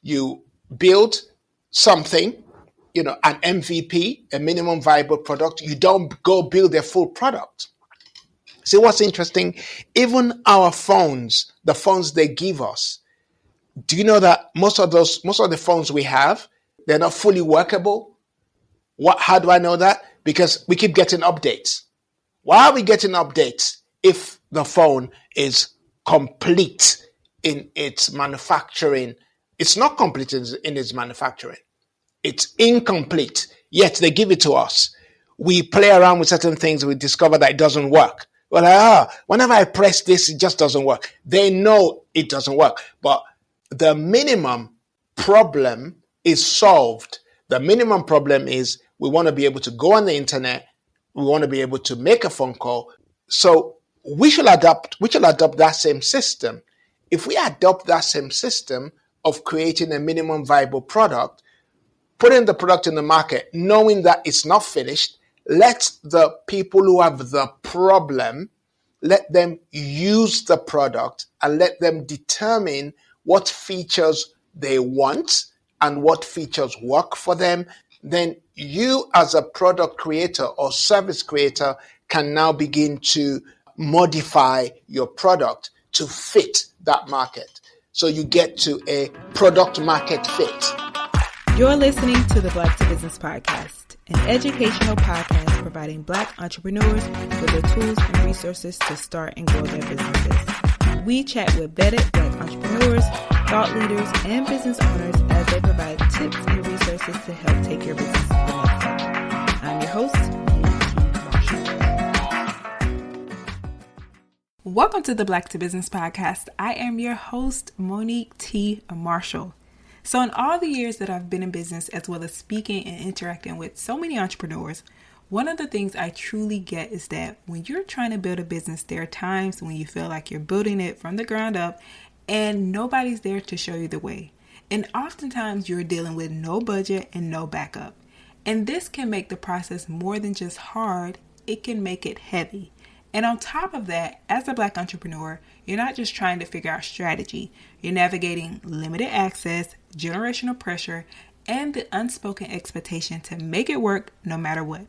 You build something, an MVP, a minimum viable product. You don't go build a full product. See what's interesting? Even our phones, the phones they give us, do you know that most of the phones we have, they're not fully workable? How do I know that? Because we keep getting updates. Why are we getting updates if the phone is complete in its manufacturing? It's not complete in its manufacturing. It's incomplete, yet they give it to us. We play around with certain things, we discover that it doesn't work. We're like, whenever I press this, it just doesn't work. They know it doesn't work, but the minimum problem is solved. The minimum problem is we want to be able to go on the internet. We want to be able to make a phone call. So we should adopt that same system. If we adopt that same system of creating a minimum viable product, putting the product in the market, knowing that it's not finished, let the people who have the problem, let them use the product and let them determine what features they want and what features work for them. Then you as a product creator or service creator can now begin to modify your product to fit that market. So you get to a product market fit. You're listening to the Black to Business Podcast, an educational podcast providing Black entrepreneurs with the tools and resources to start and grow their businesses. We chat with vetted Black entrepreneurs, thought leaders, and business owners as they provide tips and resources to help take your business to the next level. I'm your host, Monique T. Marshall. Welcome to the Black to Business Podcast. I am your host, Monique T. Marshall. So in all the years that I've been in business, as well as speaking and interacting with so many entrepreneurs, one of the things I truly get is that when you're trying to build a business, there are times when you feel like you're building it from the ground up and nobody's there to show you the way. And oftentimes you're dealing with no budget and no backup. And this can make the process more than just hard, it can make it heavy. And on top of that, as a Black entrepreneur, you're not just trying to figure out strategy. You're navigating limited access, generational pressure, and the unspoken expectation to make it work no matter what.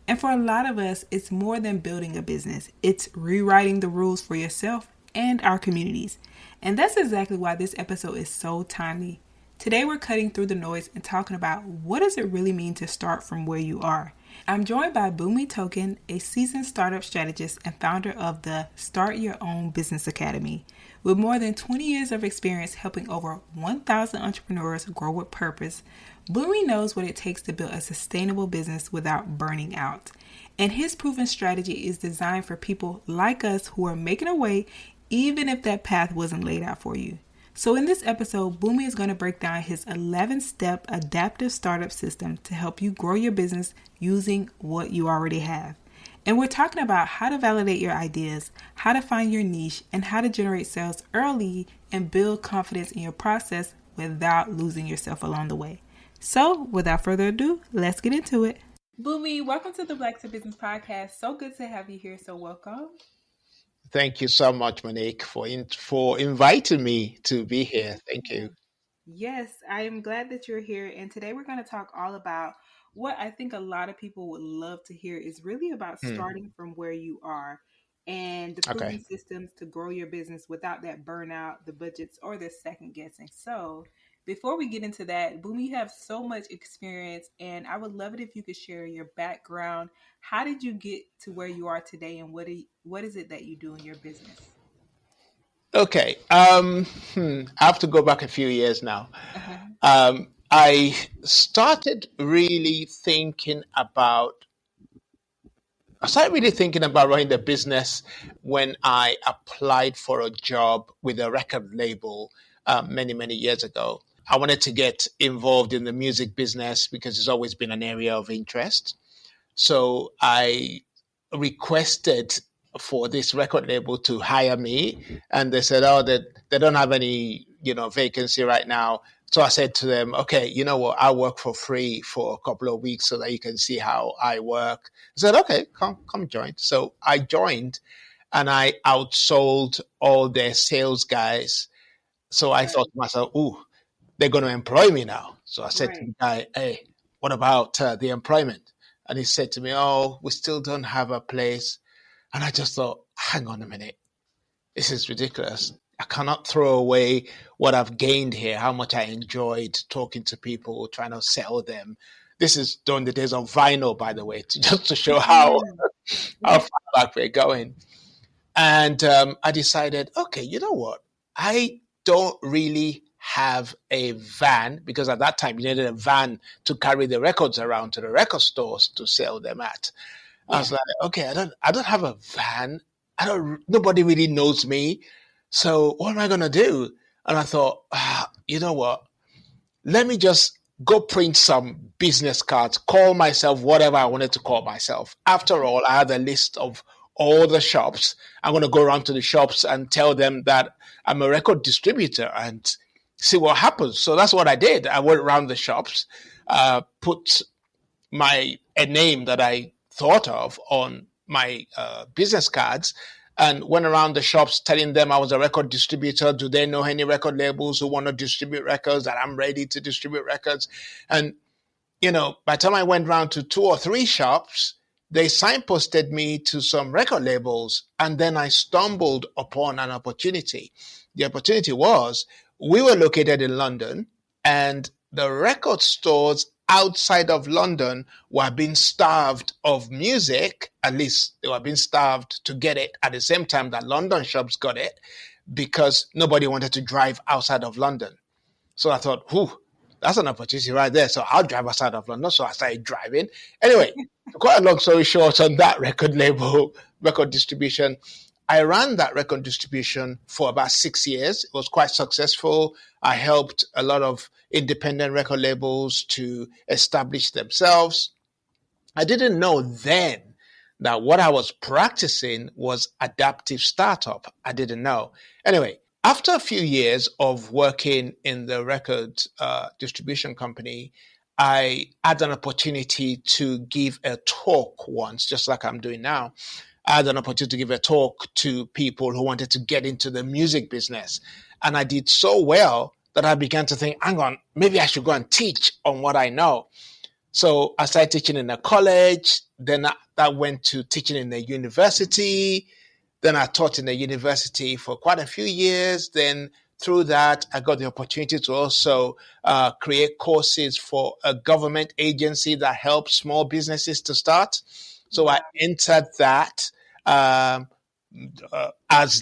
And for a lot of us, it's more than building a business. It's rewriting the rules for yourself and our communities. And that's exactly why this episode is so timely. Today, we're cutting through the noise and talking about what does it really mean to start from where you are. I'm joined by Boomy Tokan, a seasoned startup strategist and founder of the Start Your Own Business Academy. With more than 20 years of experience helping over 1,000 entrepreneurs grow with purpose, Boomy knows what it takes to build a sustainable business without burning out. And his proven strategy is designed for people like us who are making a way even if that path wasn't laid out for you. So in this episode, Boomy is going to break down his 11-step adaptive startup system to help you grow your business using what you already have. And we're talking about how to validate your ideas, how to find your niche, and how to generate sales early and build confidence in your process without losing yourself along the way. So without further ado, let's get into it. Boomy, welcome to the Black to Business Podcast. So good to have you here. So welcome. Thank you so much, Monique, for inviting me to be here. Thank you. Yes, I am glad that you're here. And today we're going to talk all about what I think a lot of people would love to hear is really about starting from where you are and the proven systems to grow your business without that burnout, the budgets, or the second guessing. So before we get into that, Boomy, you have so much experience, and I would love it if you could share your background. How did you get to where you are today, and what is it that you do in your business? Okay. I have to go back a few years now. I started really thinking about running the business when I applied for a job with a record label many, many years ago. I wanted to get involved in the music business because it's always been an area of interest. So I requested for this record label to hire me, and they said, they don't have any, vacancy right now. So I said to them, okay, you know what, I'll work for free for a couple of weeks so that you can see how I work. I said, okay, come join. So I joined and I outsold all their sales guys. So I thought to myself, they're going to employ me now. So I said to Right. the guy, hey, what about the employment? And he said to me, oh, we still don't have a place. And I just thought, hang on a minute. This is ridiculous. I cannot throw away what I've gained here, how much I enjoyed talking to people, trying to sell them. This is during the days of vinyl, by the way, just to show how Yeah. far back we're going. And I decided, okay, you know what? I don't really have a van, because at that time you needed a van to carry the records around to the record stores to sell them at. I Yeah. was like, okay, I don't have a van. Nobody really knows me. So what am I going to do? And I thought, you know what? Let me just go print some business cards, call myself whatever I wanted to call myself. After all, I had a list of all the shops. I'm going to go around to the shops and tell them that I'm a record distributor and see what happens. So that's what I did. I went around the shops, put a name that I thought of on my business cards, and went around the shops telling them I was a record distributor. Do they know any record labels who want to distribute records, that I'm ready to distribute records? And, by the time I went around to 2 or 3 shops, they signposted me to some record labels. And then I stumbled upon an opportunity. The opportunity was, we were located in London, and the record stores outside of London were being starved of music. At least they were being starved to get it at the same time that London shops got it, because nobody wanted to drive outside of London. So I thought, that's an opportunity right there. So I'll drive outside of London. So I started driving. Anyway, quite a long story short, on that record label, record distribution, I ran that record distribution for about 6 years. It was quite successful. I helped a lot of independent record labels to establish themselves. I didn't know then that what I was practicing was adaptive startup. I didn't know. Anyway, after a few years of working in the record distribution company, I had an opportunity to give a talk once, just like I'm doing now. I had an opportunity to give a talk to people who wanted to get into the music business. And I did so well that I began to think, hang on, maybe I should go and teach on what I know. So I started teaching in a college. Then I went to teaching in a university. Then I taught in a university for quite a few years. Then through that, I got the opportunity to also create courses for a government agency that helps small businesses to start. So I entered that as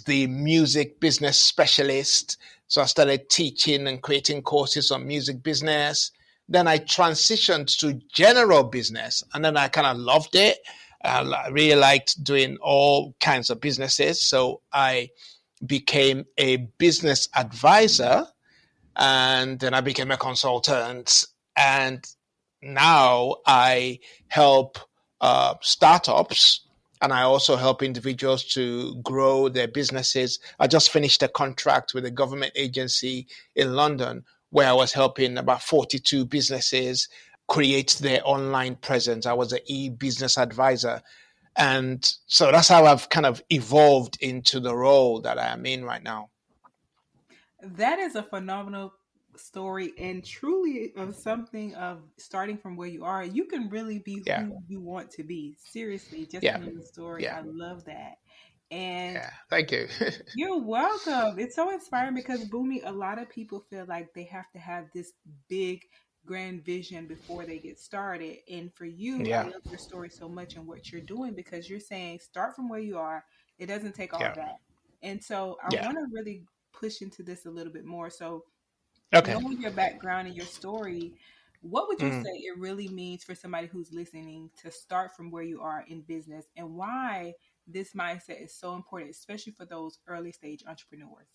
the music business specialist. So I started teaching and creating courses on music business. Then I transitioned to general business, and then I kind of loved it. I really liked doing all kinds of businesses. So I became a business advisor, and then I became a consultant. And now I help startups, and I also help individuals to grow their businesses. I just finished a contract with a government agency in London where I was helping about 42 businesses create their online presence. I was an e-business advisor. And so that's how I've kind of evolved into the role that I am in right now. That is a phenomenal story, and truly of something of starting from where you are. You can really be Yeah. who you want to be. Seriously, just Yeah. from the story. Yeah. I love that. And Yeah. Thank you. you're welcome. It's so inspiring because, Boomy, a lot of people feel like they have to have this big, grand vision before they get started. And for you, I Yeah. love your story so much and what you're doing, because you're saying start from where you are. It doesn't take all Yeah. that. And so I Yeah. want to really push into this a little bit more. So, Okay. knowing your background and your story, what would you say it really means for somebody who's listening to start from where you are in business, and why this mindset is so important, especially for those early stage entrepreneurs?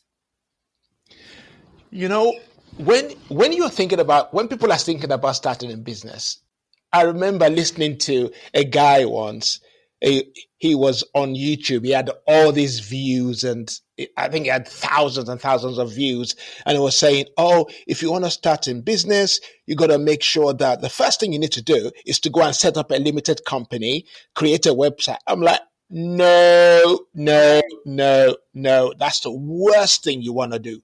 You know, when you're thinking about when people are thinking about starting a business, I remember listening to a guy once. He was on YouTube. He had all these views, and I think he had thousands and thousands of views. And he was saying, "Oh, if you want to start in business, you got to make sure that the first thing you need to do is to go and set up a limited company, create a website." I'm like, no, no, no, no. That's the worst thing you want to do.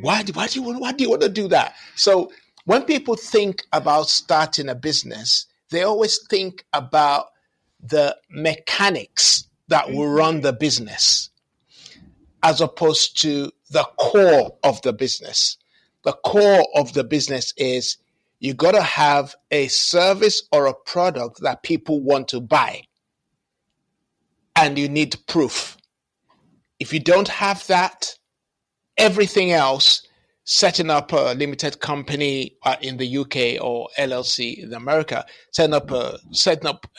Why do you want to do that? So when people think about starting a business, they always think about the mechanics that will run the business as opposed to the core of the business. The core of the business is you got to have a service or a product that people want to buy, and you need proof. If you don't have that, everything else, setting up a limited company in the UK or LLC in America, setting up a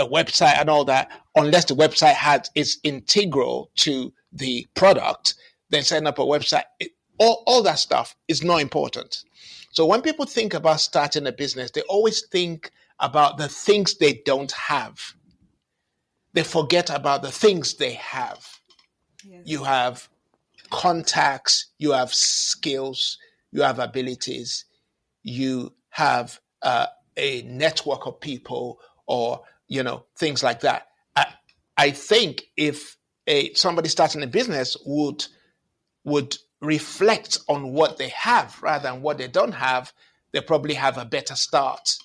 website and all that, unless the website is integral to the product, then setting up a website, all that stuff is not important. So when people think about starting a business, they always think about the things they don't have. They forget about the things they have. Yes. You have contacts, you have skills, you have abilities, you have a network of people, or things like that. I think if somebody starting a business would reflect on what they have rather than what they don't have, they probably have a better start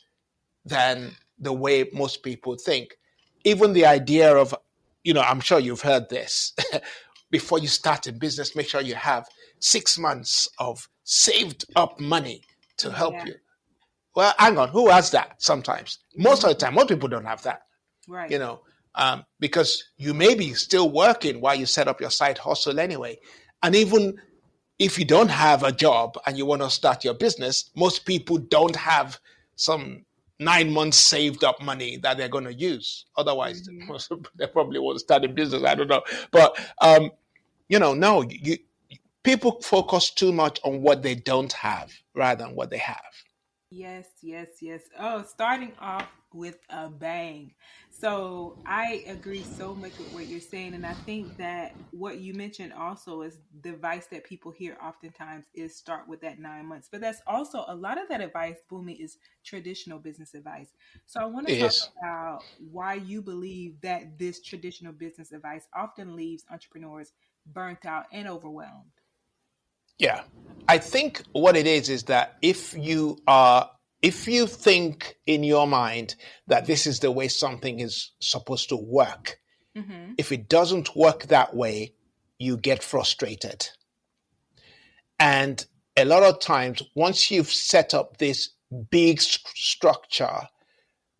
than the way most people think. Even the idea of, I'm sure you've heard this. Before you start a business, make sure you have 6 months of saved up money to help you. Well, hang on, who has that sometimes? Most of the time, most people don't have that. Right. Because you may be still working while you set up your side hustle anyway. And even if you don't have a job and you want to start your business, most people don't have some 9 months saved up money that they're going to use. Otherwise, they probably won't start a business. I don't know. But, no, people focus too much on what they don't have rather than what they have. Yes. Oh, starting off with a bang. So I agree so much with what you're saying. And I think that what you mentioned also is the advice that people hear oftentimes is start with that 9 months. But that's also a lot of that advice, Boomy, is traditional business advice. So I want to talk about why you believe that this traditional business advice often leaves entrepreneurs burnt out and overwhelmed. Yeah, I think what it is that if you think in your mind that this is the way something is supposed to work, if it doesn't work that way, you get frustrated. And a lot of times, once you've set up this big structure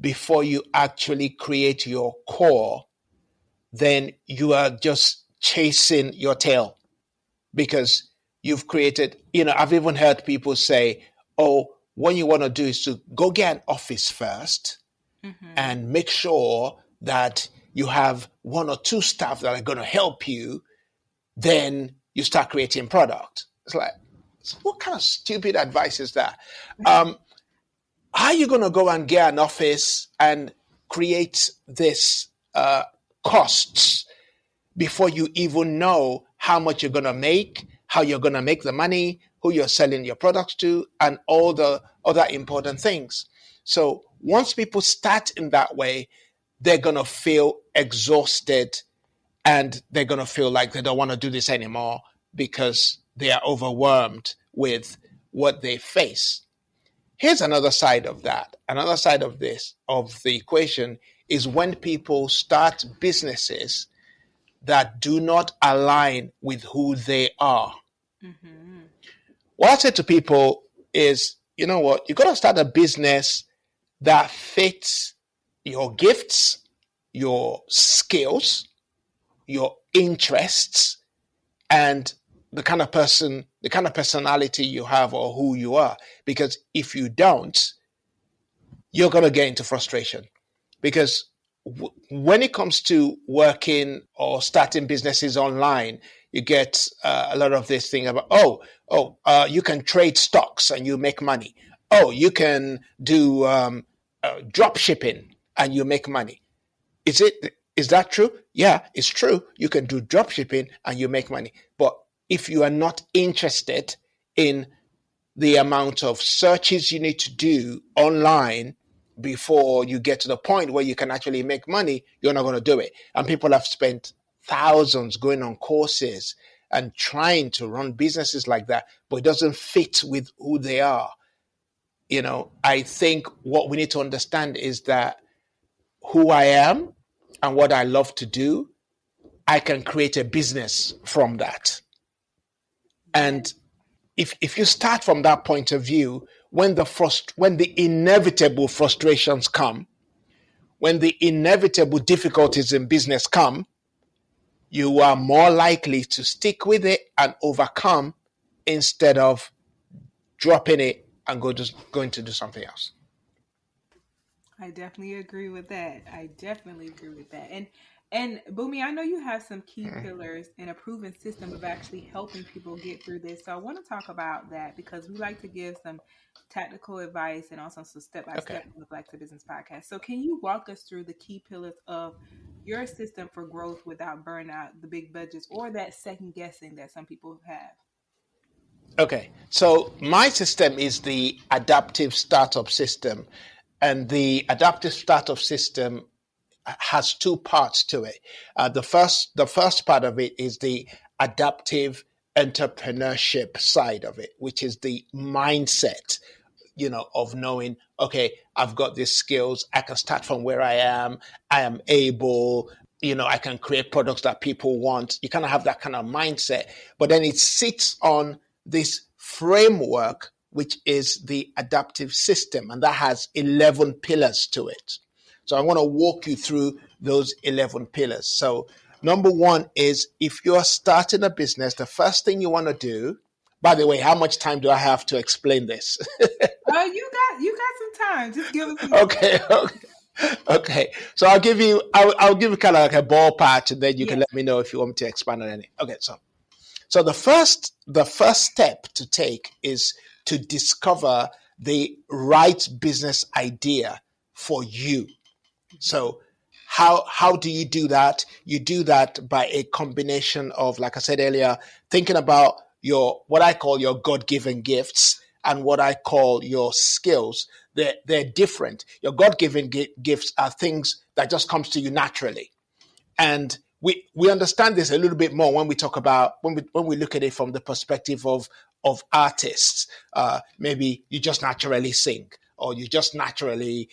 before you actually create your core, then you are just chasing your tail because you've created, I've even heard people say, oh, what you want to do is to go get an office first and make sure that you have 1 or 2 staff that are going to help you. Then you start creating product. It's like, what kind of stupid advice is that? How are you going to go and get an office and create this costs before you even know how much you're going to make, how you're going to make the money, who you're selling your products to, and all the other important things? So once people start in that way, they're going to feel exhausted and they're going to feel like they don't want to do this anymore because they are overwhelmed with what they face. Here's another side of that. Another side of the equation is when people start businesses that do not align with who they are. What I say to people is, you know what, you got to start a business that fits your gifts, your skills, your interests, and the kind of personality you have or who you are. Because if you don't, you're going to get into frustration. Because when it comes to working or starting businesses online, you get a lot of this thing about, you can trade stocks and you make money. Oh, you can do drop shipping and you make money. Is that true? Yeah, it's true. You can do drop shipping and you make money. But if you are not interested in the amount of searches you need to do online before you get to the point where you can actually make money, you're not going to do it. And people have spent thousands going on courses and trying to run businesses like that, but it doesn't fit with who they are. I think what we need to understand is that who I am and what I love to do, I can create a business from that. And if you start from that point of view, when the inevitable frustrations come, when the inevitable difficulties in business come, you are more likely to stick with it and overcome instead of dropping it and going to do something else. I definitely agree with that. And Boomy, I know you have some key pillars and a proven system of actually helping people get through this. So I want to talk about that because we like to give some tactical advice and also some step by step on the Black to Business podcast. So can you walk us through the key pillars of your system for growth without burnout, the big budgets, or that second guessing that some people have? Okay, so my system is the adaptive startup system, and the adaptive startup system has two parts to it. The first part of it is the adaptive entrepreneurship side of it, which is the mindset, of knowing, okay, I've got these skills, I can start from where I am able, I can create products that people want. You kind of have that kind of mindset, but then it sits on this framework, which is the adaptive system, and that has 11 pillars to it. So I want to walk you through those 11 pillars. So number one is, if you're starting a business, the first thing you want to do, by the way, how much time do I have to explain this? You got some time. Just give us some Okay. So I'll give you kind of like a ballpark, and then you can let me know if you want me to expand on any. Okay, so the first step to take is to discover the right business idea for you. So how do you do that? You do that by a combination of, like I said earlier, thinking about what I call your God-given gifts and what I call your skills. They're different. Your God-given gifts are things that just comes to you naturally. And we understand this a little bit more when we talk about, when we look at it from the perspective of artists. Maybe you just naturally sing, or you just naturally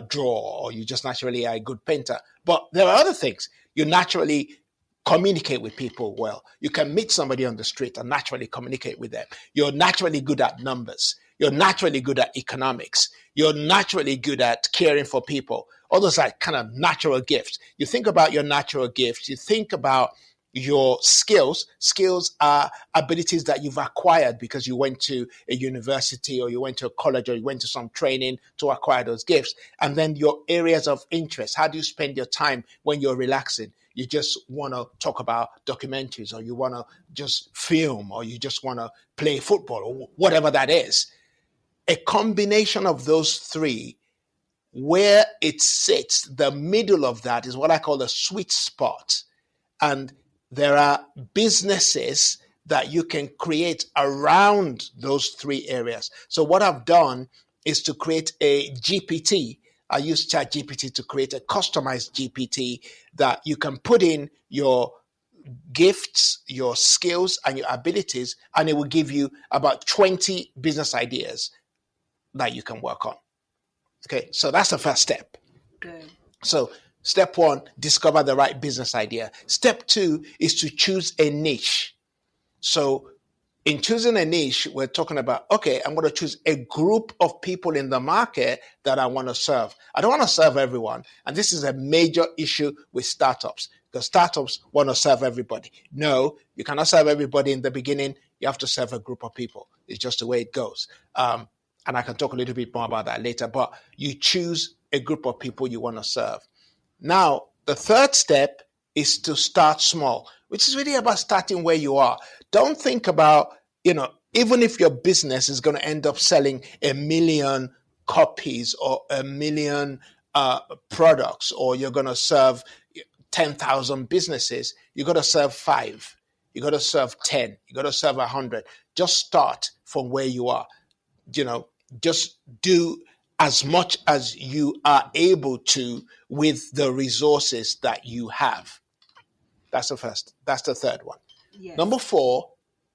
draw, or you just naturally are a good painter. But there are other things. You naturally communicate with people well. You can meet somebody on the street and naturally communicate with them. You're naturally good at numbers. You're naturally good at economics. You're naturally good at caring for people. All those are kind of natural gifts. You think about your natural gifts. You think about your skills. Skills are abilities that you've acquired because you went to a university, or you went to a college, or you went to some training to acquire those gifts. And then your areas of interest. How do you spend your time when you're relaxing? You just want to talk about documentaries, or you want to just film, or you just want to play football, or whatever that is. A combination of those three, where it sits, the middle of that is what I call the sweet spot. And there are businesses that you can create around those three areas. So what I've done is to create a GPT. I use ChatGPT to create a customized GPT that you can put in your gifts, your skills, and your abilities, and it will give you about 20 business ideas that you can work on. Okay, so that's the first step. Good. So step one, discover the right business idea. Step two is to choose a niche. So in choosing a niche, we're talking about, okay, I'm going to choose a group of people in the market that I want to serve. I don't want to serve everyone. And this is a major issue with startups, because startups want to serve everybody. No, you cannot serve everybody in the beginning. You have to serve a group of people. It's just the way it goes. And I can talk a little bit more about that later, but you choose a group of people you want to serve. Now, the third step is to start small, which is really about starting where you are. Don't think about, even if your business is going to end up selling 1 million copies or 1 million products, or you're going to serve 10,000 businesses, you got to serve 5. You got to serve 10. You got to serve 100. Just start from where you are. Just do as much as you are able to with the resources that you have. That's the first. That's the third one. Yes. Number 4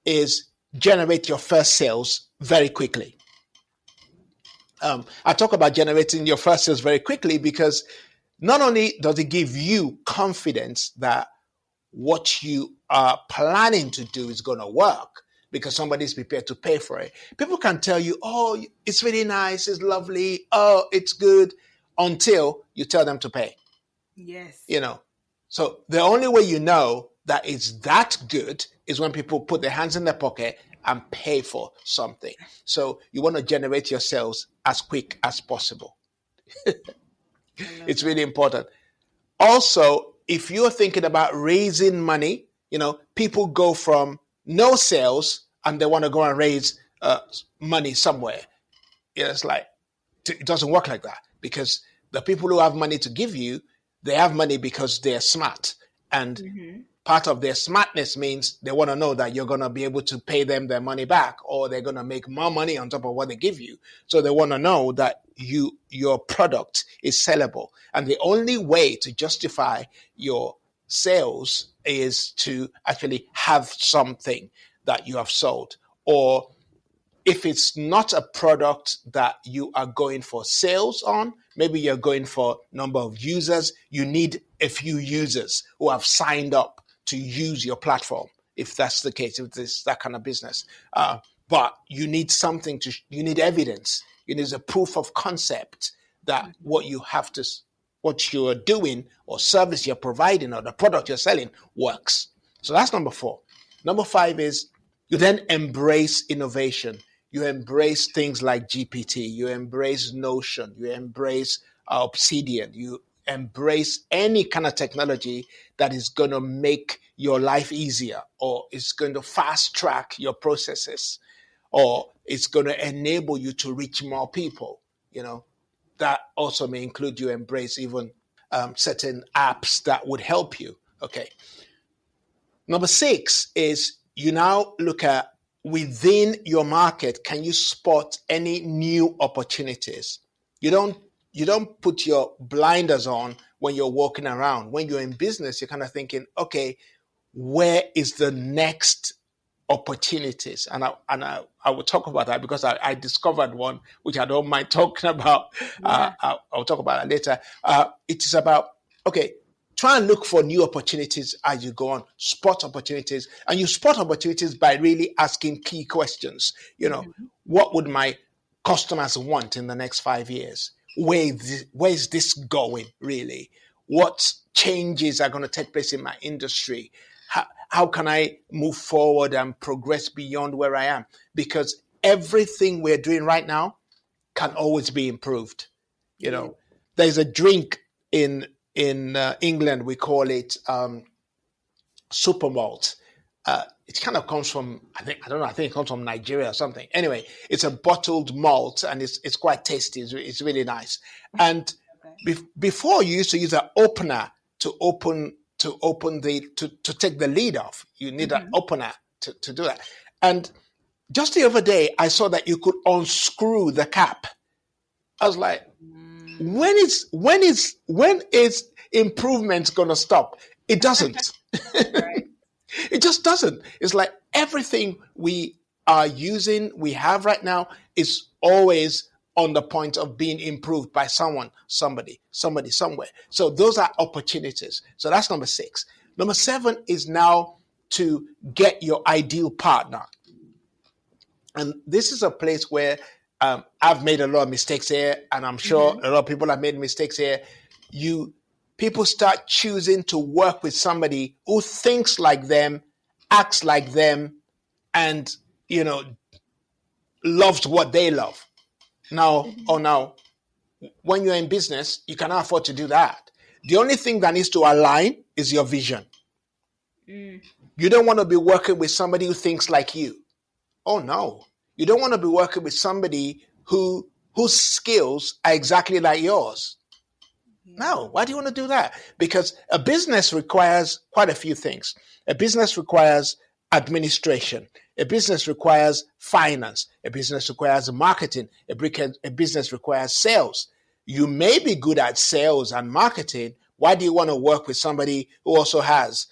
is generate your first sales very quickly. I talk about generating your first sales very quickly because not only does it give you confidence that what you are planning to do is going to work because somebody's prepared to pay for it. People can tell you, oh, it's really nice, it's lovely, oh, it's good, until you tell them to pay. Yes. So the only way you know that it's that good is when people put their hands in their pocket and pay for something. So you want to generate your sales as quick as possible. It's really important. Also, if you're thinking about raising money, people go from no sales and they want to go and raise money somewhere. It's like, it doesn't work like that, because the people who have money to give you, they have money because they're smart. And part of their smartness means they want to know that you're going to be able to pay them their money back, or they're going to make more money on top of what they give you. So they want to know that your product is sellable. And the only way to justify your sales is to actually have something that you have sold. Or if it's not a product that you are going for sales on, maybe you're going for number of users, you need a few users who have signed up to use your platform, if that's the case, if it's that kind of business. But you need something you need evidence. You need a proof of concept that what you're doing or service you're providing or the product you're selling works. So that's number 4. Number 5 is you then embrace innovation. You embrace things like GPT. You embrace Notion. You embrace Obsidian. You embrace any kind of technology that is going to make your life easier, or is going to fast track your processes, or it's going to enable you to reach more people. That also may include you embrace even certain apps that would help you. Okay. Number 6 is you now look at within your market, can you spot any new opportunities? You don't put your blinders on when you're walking around. When you're in business, you're kind of thinking, okay, where is the next opportunities? And I will talk about that because I discovered one which I don't mind talking about. Yeah. I'll talk about it later. It is about, okay, try and look for new opportunities as you go on. Spot opportunities. And you spot opportunities by really asking key questions. What would my customers want in the next 5 years? Where is this going, really? What changes are going to take place in my industry? How can I move forward and progress beyond where I am? Because everything we're doing right now can always be improved. There's a drink in England, we call it super malt. It kind of comes from, I think it comes from Nigeria or something. Anyway, it's a bottled malt and it's quite tasty. It's really nice. And before you used to use an opener to take the lid off. You need an opener to do that. And just the other day, I saw that you could unscrew the cap. I was like, when is improvement going to stop? It doesn't. Right. It just doesn't. It's like everything we are using, we have right now, is always on the point of being improved by someone, somebody, somewhere. So those are opportunities. So that's number 6. Number 7 is now to get your ideal partner. And this is a place where I've made a lot of mistakes here, and I'm sure a lot of people have made mistakes here. People start choosing to work with somebody who thinks like them, acts like them, and, loves what they love. Now, when you're in business, you cannot afford to do that. The only thing that needs to align is your vision. You don't want to be working with somebody who thinks like you. Oh, no. You don't want to be working with somebody whose skills are exactly like yours. No, why do you want to do that? Because a business requires quite a few things. A business requires administration. A business requires finance. A business requires marketing. A business requires sales. You may be good at sales and marketing. Why do you want to work with somebody who also has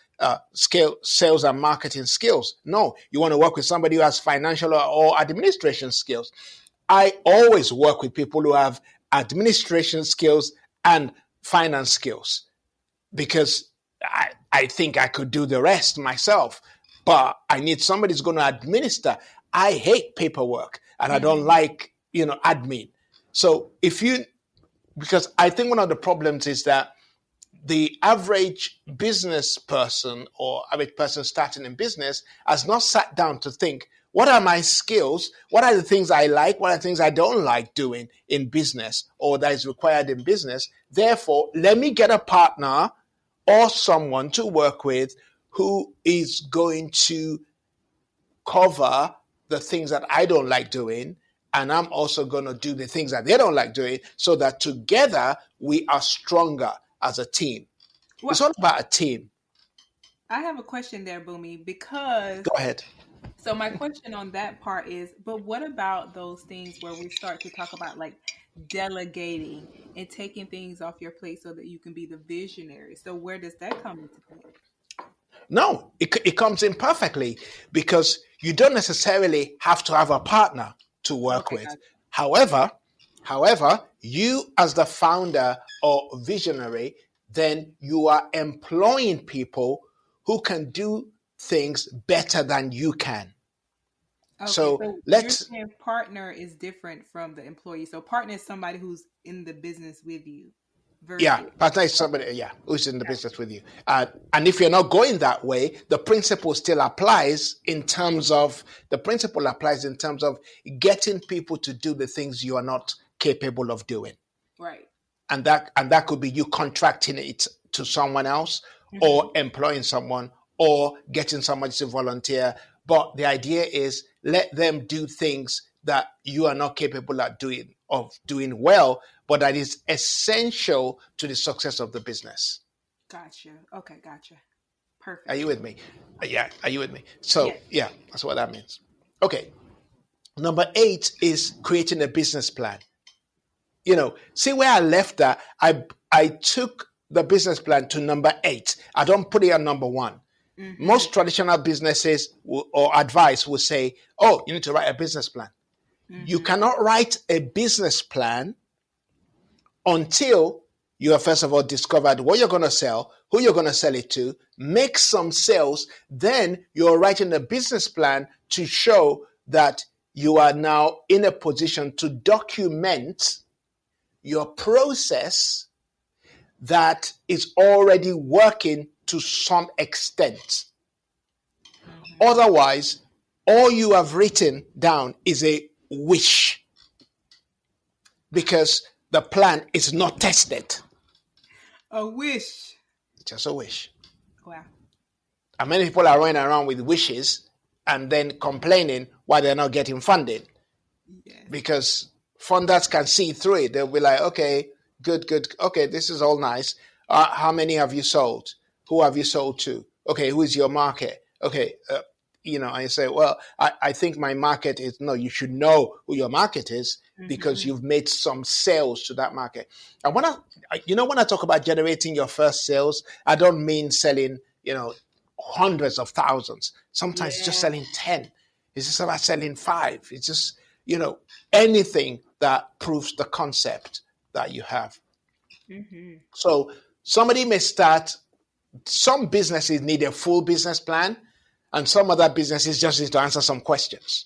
sales and marketing skills. No, you want to work with somebody who has financial or administration skills. I always work with people who have administration skills and finance skills because I think I could do the rest myself, but I need somebody who's going to administer. I hate paperwork and I don't like, admin. So because I think one of the problems is that the average business person or average person starting in business has not sat down to think, what are my skills? What are the things I like? What are the things I don't like doing in business or that is required in business? Therefore, let me get a partner or someone to work with who is going to cover the things that I don't like doing. And I'm also going to do the things that they don't like doing so that together we are stronger as a team. Well, it's all about a team. I have a question there, Boomy, because... Go ahead. So my question on that part is, but what about those things where we start to talk about like delegating and taking things off your plate so that you can be the visionary? So where does that come into play? No, it comes in perfectly because you don't necessarily have to have a partner to work with. However, you as the founder or visionary, then you are employing people who can do things better than you can. Okay, so you're saying partner is different from the employee. So partner is somebody who's in the business with you. Partner is somebody, who's in the business with you. And if you're not going that way, the principle still applies in terms of getting people to do the things you are not capable of doing. Right. And that could be you contracting it to someone else or employing someone or getting somebody to volunteer. But the idea is let them do things that you are not capable of doing well, but that is essential to the success of the business. Gotcha. Okay, gotcha. Perfect. Are you with me? Yeah, are you with me? So, yeah, that's what that means. Okay. Number 8 is creating a business plan. See where I left that? I took the business plan to number 8. I don't put it on number 1. Most traditional businesses or advice will say, oh, you need to write a business plan. You cannot write a business plan until you have first of all discovered what you're going to sell, who you're going to sell it to, make some sales. Then you're writing a business plan to show that you are now in a position to document your process that is already working to some extent. Otherwise, all you have written down is a wish because the plan is not tested. A wish. Just a wish. Wow. And many people are running around with wishes and then complaining why they're not getting funded. Yes. Because funders can see through it. They'll be like, okay, good. Okay, this is all nice. How many have you sold? Who have you sold to? Okay, who is your market? Okay, I say, well, I think my market is, no, you should know who your market is because you've made some sales to that market. And when I talk about generating your first sales, I don't mean selling, hundreds of thousands. Sometimes it's just selling 10. It's just about selling 5. It's just, anything that proves the concept that you have. So somebody may start, some businesses need a full business plan, and some other businesses just need to answer some questions.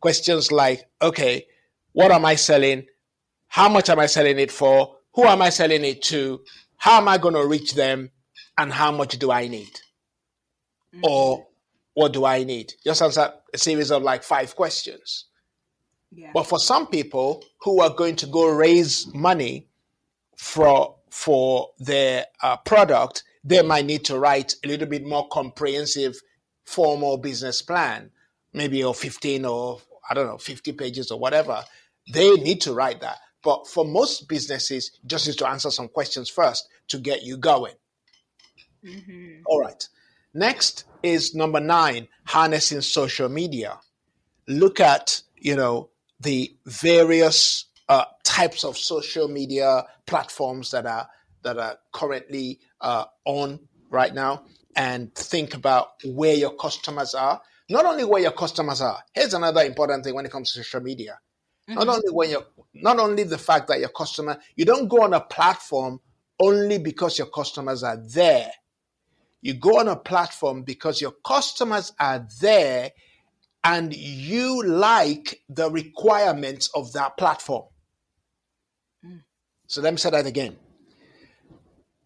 Questions like, okay, what am I selling? How much am I selling it for? Who am I selling it to? How am I going to reach them? And how much do I need? Or what do I need? Just answer a series of like 5 questions. Yeah. But for some people who are going to go raise money for their product, they might need to write a little bit more comprehensive, formal business plan, maybe of 15 or 50 pages or whatever. They need to write that. But for most businesses, just need to answer some questions first to get you going. All right. Next is number 9, harnessing social media. Look at, the various types of social media platforms that are currently on right now. and think about where your customers are. Not only where your customers are. Here's another important thing when it comes to social media. Not only the fact that your customer, you don't go on a platform only because your customers are there. You go on a platform because your customers are there and you like the requirements of that platform. So let me say that again.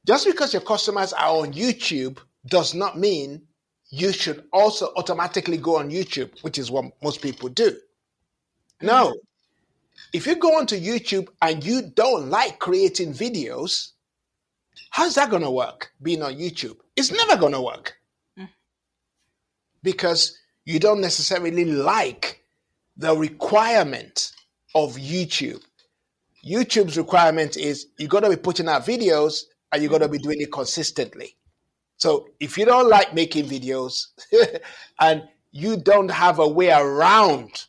Just because your customers are on YouTube does not mean you should also automatically go on YouTube, which is what most people do. No. If you go onto YouTube and you don't like creating videos, how's that going to work being on YouTube? It's never going to work. Because you don't necessarily like the requirement of YouTube. YouTube's requirement is you got to be putting out videos and you got to be doing it consistently. So if you don't like making videos and you don't have a way around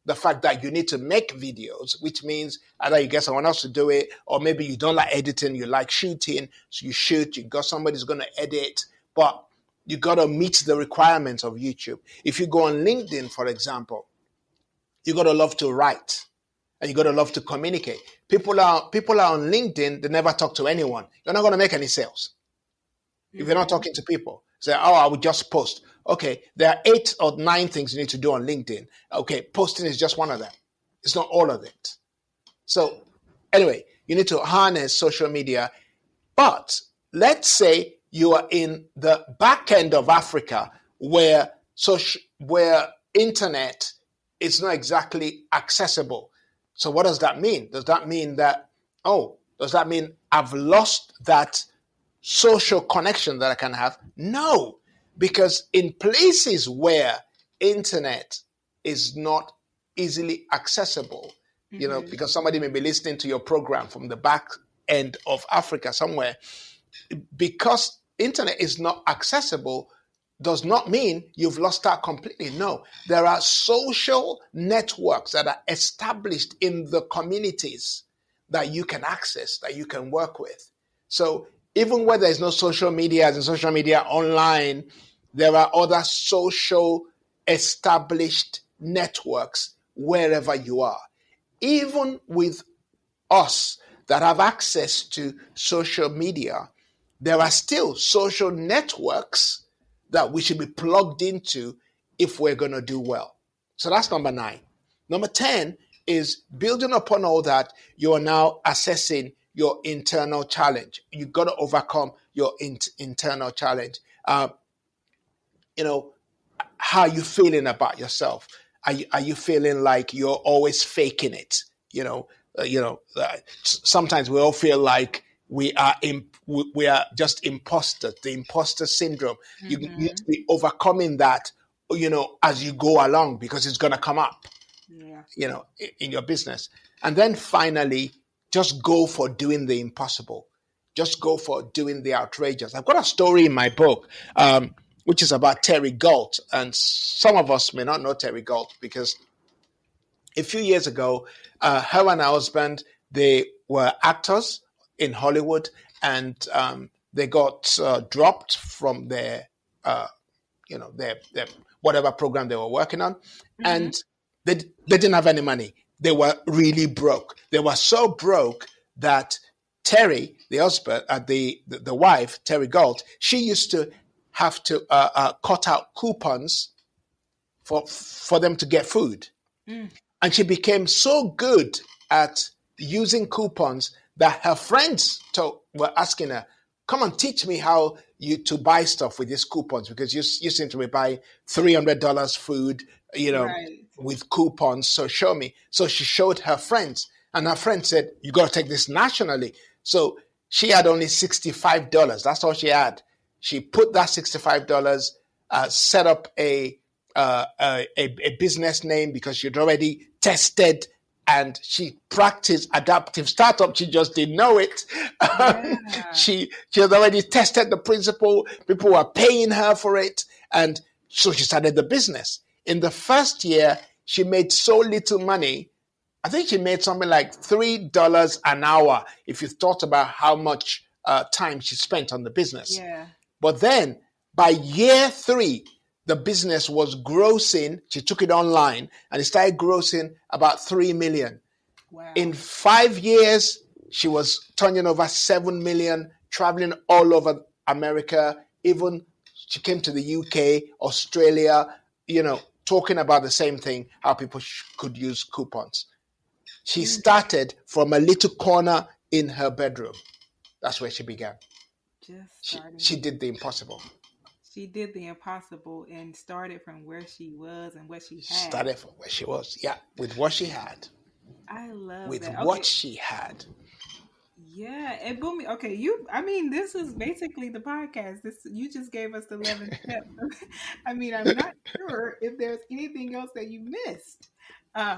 the fact that you need to make videos, which means either you get someone else to do it, or maybe you don't like editing, you like shooting, so you shoot, you got somebody who's going to edit, but you got to meet the requirements of YouTube. If you go on LinkedIn, for example, you got to love to write and you got to love to communicate. People are on LinkedIn, they never talk to anyone. You're not going to make any sales if you're not talking to people. Say, oh, I would just post. Okay, there are 8 or 9 things you need to do on LinkedIn. Okay, posting is just one of them. It's not all of it. So anyway, you need to harness social media. But let's say you are in the back end of Africa where internet is not exactly accessible. So what does that mean? Does that mean I've lost that social connection that I can have? No, because in places where internet is not easily accessible, because somebody may be listening to your program from the back end of Africa somewhere, because internet is not accessible does not mean you've lost that completely. No, there are social networks that are established in the communities that you can access, that you can work with. So even where there's no social media, as in social media online, there are other social established networks wherever you are. Even with us that have access to social media, there are still social networks that we should be plugged into if we're going to do well. So that's number 9. Number 10 is building upon all that, you are now assessing your internal challenge. You've got to overcome your internal challenge. How are you feeling about yourself? Are you feeling like you're always faking it? Sometimes we all feel like we are just imposters, the imposter syndrome. You need to be overcoming that, as you go along, because it's going to come up, in your business. And then finally, just go for doing the impossible. Just go for doing the outrageous. I've got a story in my book, which is about Terry Galt. And some of us may not know Terry Galt because a few years ago, her and her husband, they were actors in Hollywood, and they got dropped from their whatever program they were working on, and they didn't have any money. They were really broke. They were so broke that Terry, the husband, the wife, Terry Galt, she used to have to cut out coupons for them to get food, and she became so good at using coupons that her friends were asking her, come on, teach me how to buy stuff with these coupons, because you seem to be buying $300 food, right, with coupons. So show me. So she showed her friends, and her friend said, you got to take this nationally. So she had only $65. That's all she had. She put that $65, set up a business name because she'd already tested and she practiced adaptive startup. She just didn't know it. Yeah. She had already tested the principle. People were paying her for it. And so she started the business. In the first year, she made so little money. I think she made something like $3 an hour if you thought about how much time she spent on the business. Yeah. But then By year 3, the business was grossing. She took it online and it started grossing about 3 million. Wow. In 5 years, she was turning over 7 million, traveling all over America. Even she came to the UK, Australia, talking about the same thing, how people could use coupons. She started from a little corner in her bedroom. That's where she began. She did the impossible. She did the impossible and started from where she was and what she had. Started from where she was, yeah, with what she had. I love with that. what she had. Yeah, and Boomy, okay, this is basically the podcast. You just gave us the 11 steps. I'm not sure if there's anything else that you missed. I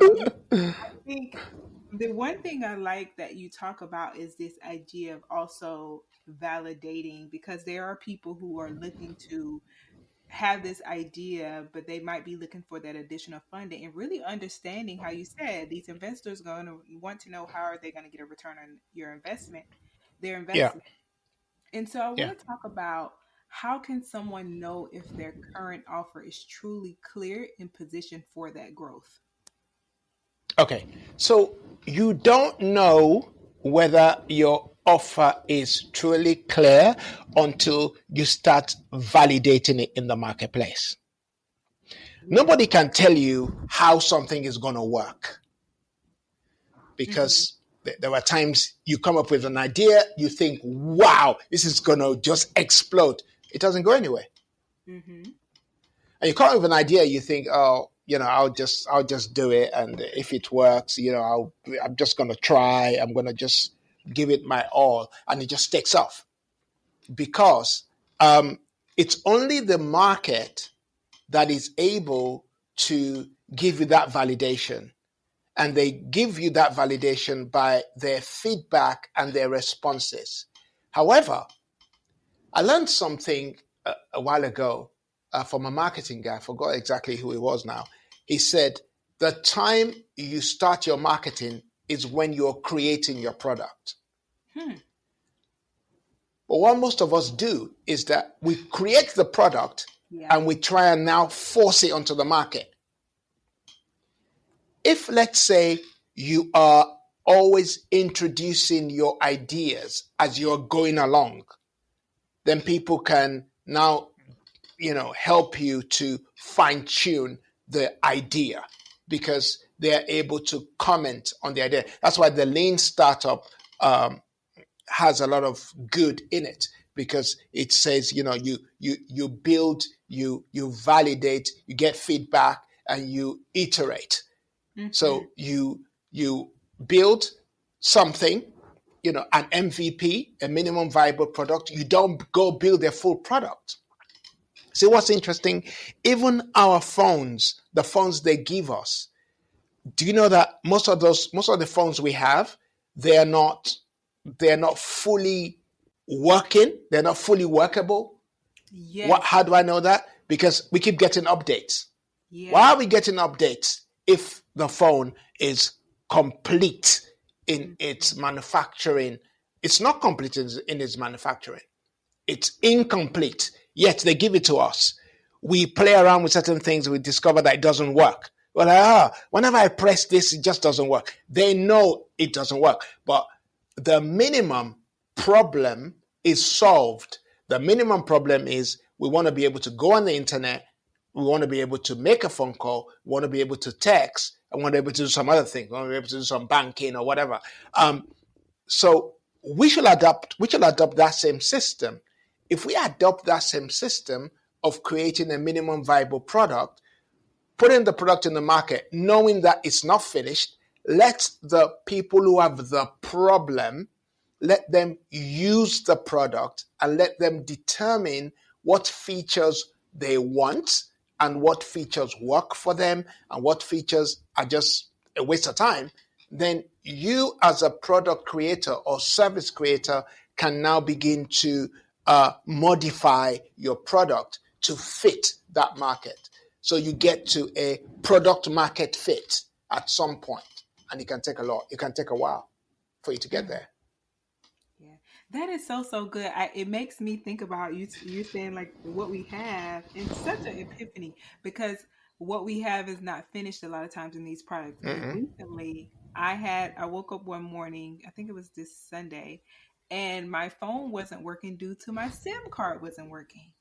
think the one thing I like that you talk about is this idea of also validating, because there are people who are looking to have this idea, but they might be looking for that additional funding, and really understanding how you said these investors going to want to know how are they going to get a return on their investment. Yeah. And so I want to talk about how can someone know if their current offer is truly clear and positioned for that growth? Okay, so you don't know whether your offer is truly clear until you start validating it in the marketplace. Nobody can tell you how something is going to work, because there were times you come up with an idea, you think, wow, this is going to just explode. It doesn't go anywhere. And you come up with an idea, you think, oh, I'll just do it, and if it works, I'm just going to try. I'm going to just give it my all, and it just takes off, because it's only the market that is able to give you that validation, and they give you that validation by their feedback and their responses. However, I learned something a while ago from a marketing guy. I forgot exactly who he was now. He said, the time you start your marketing is when you're creating your product. But what most of us do is that we create the product and we try and now force it onto the market. If, let's say, you are always introducing your ideas as you're going along, then people can now, help you to fine-tune the idea, because they're able to comment on the idea. That's why the lean startup has a lot of good in it, because it says, you build, you validate, you get feedback, and you iterate. So you build something, an MVP, a minimum viable product. You don't go build a full product. See what's interesting? Even our phones, the phones they give us, do you know that most of the phones we have, they're not fully working. They're not fully workable. Yes. How do I know that? Because we keep getting updates. Yes. Why are we getting updates if the phone is complete in its manufacturing? It's not complete in its manufacturing. It's incomplete, yet they give it to us. We play around with certain things, we discover that it doesn't work. We're like, whenever I press this, it just doesn't work. They know it doesn't work, but the minimum problem is solved. The minimum problem is we want to be able to go on the internet, we want to be able to make a phone call, we want to be able to text, and we want to be able to do some other things, we want to be able to do some banking or whatever. So we should adopt that same system. If we adopt that same system of creating a minimum viable product, putting the product in the market, knowing that it's not finished, let the people who have the problem, let them use the product and let them determine what features they want and what features work for them and what features are just a waste of time. Then you as a product creator or service creator can now begin to modify your product to fit that market. So you get to a product market fit at some point, and it can take a while for you to get there. Yeah. That is so so good. It makes me think about you. You're saying like what we have, and such an epiphany because what we have is not finished a lot of times in these products. And recently, I woke up one morning. I think it was this Sunday, and my phone wasn't working due to my SIM card wasn't working.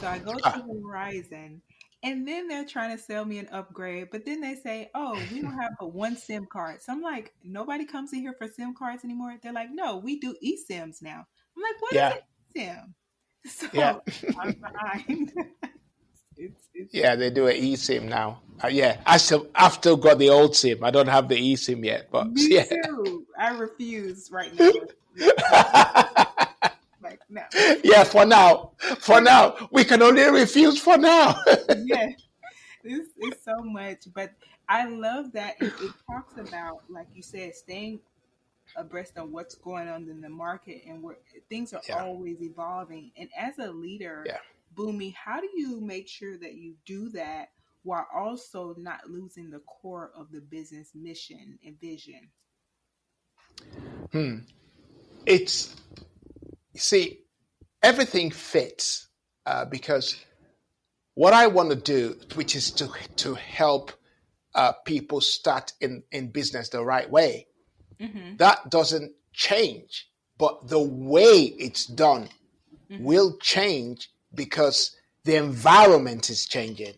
So I go to Ah, Verizon, and then they're trying to sell me an upgrade, but then they say, "Oh, we don't have but one SIM card." So I'm like, "Nobody comes in here for SIM cards anymore." They're like, "No, we do eSIMs now." I'm like, "What yeah, is an eSIM?" yeah, So I'm behind. It's yeah. They do an eSIM now. Yeah, I've still got the old SIM. I don't have the eSIM yet, but me yeah. too. I refuse right now. Like no. Yeah, for now, we can only refuse for now. Yeah, this is so much, but I love that it talks about, like you said, staying abreast of what's going on in the market and where things are Yeah, always evolving. And as a leader, yeah. Boomy, how do you make sure that you do that while also not losing the core of the business mission and vision? It's you see, everything fits because what I want to do, which is to help people start in business the right way, Mm-hmm. that doesn't change, but the way it's done Mm-hmm. will change because the environment is changing.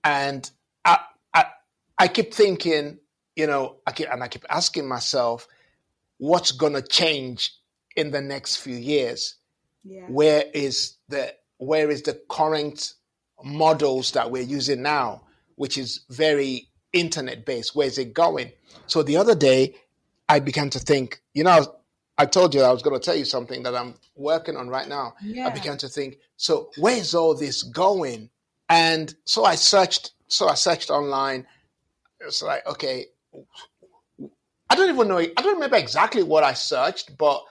And I, I, I keep thinking, I keep asking myself, what's going to change in the next few years? Yeah. Where is the current models that we're using now, which is very internet based? Where is it going? So the other day, I began to think, I told you I was going to tell you something that I'm working on right now. I Yeah. began to think, so where is all this going? And so I searched online. It's like, okay, I don't even know. I don't remember exactly what I searched, but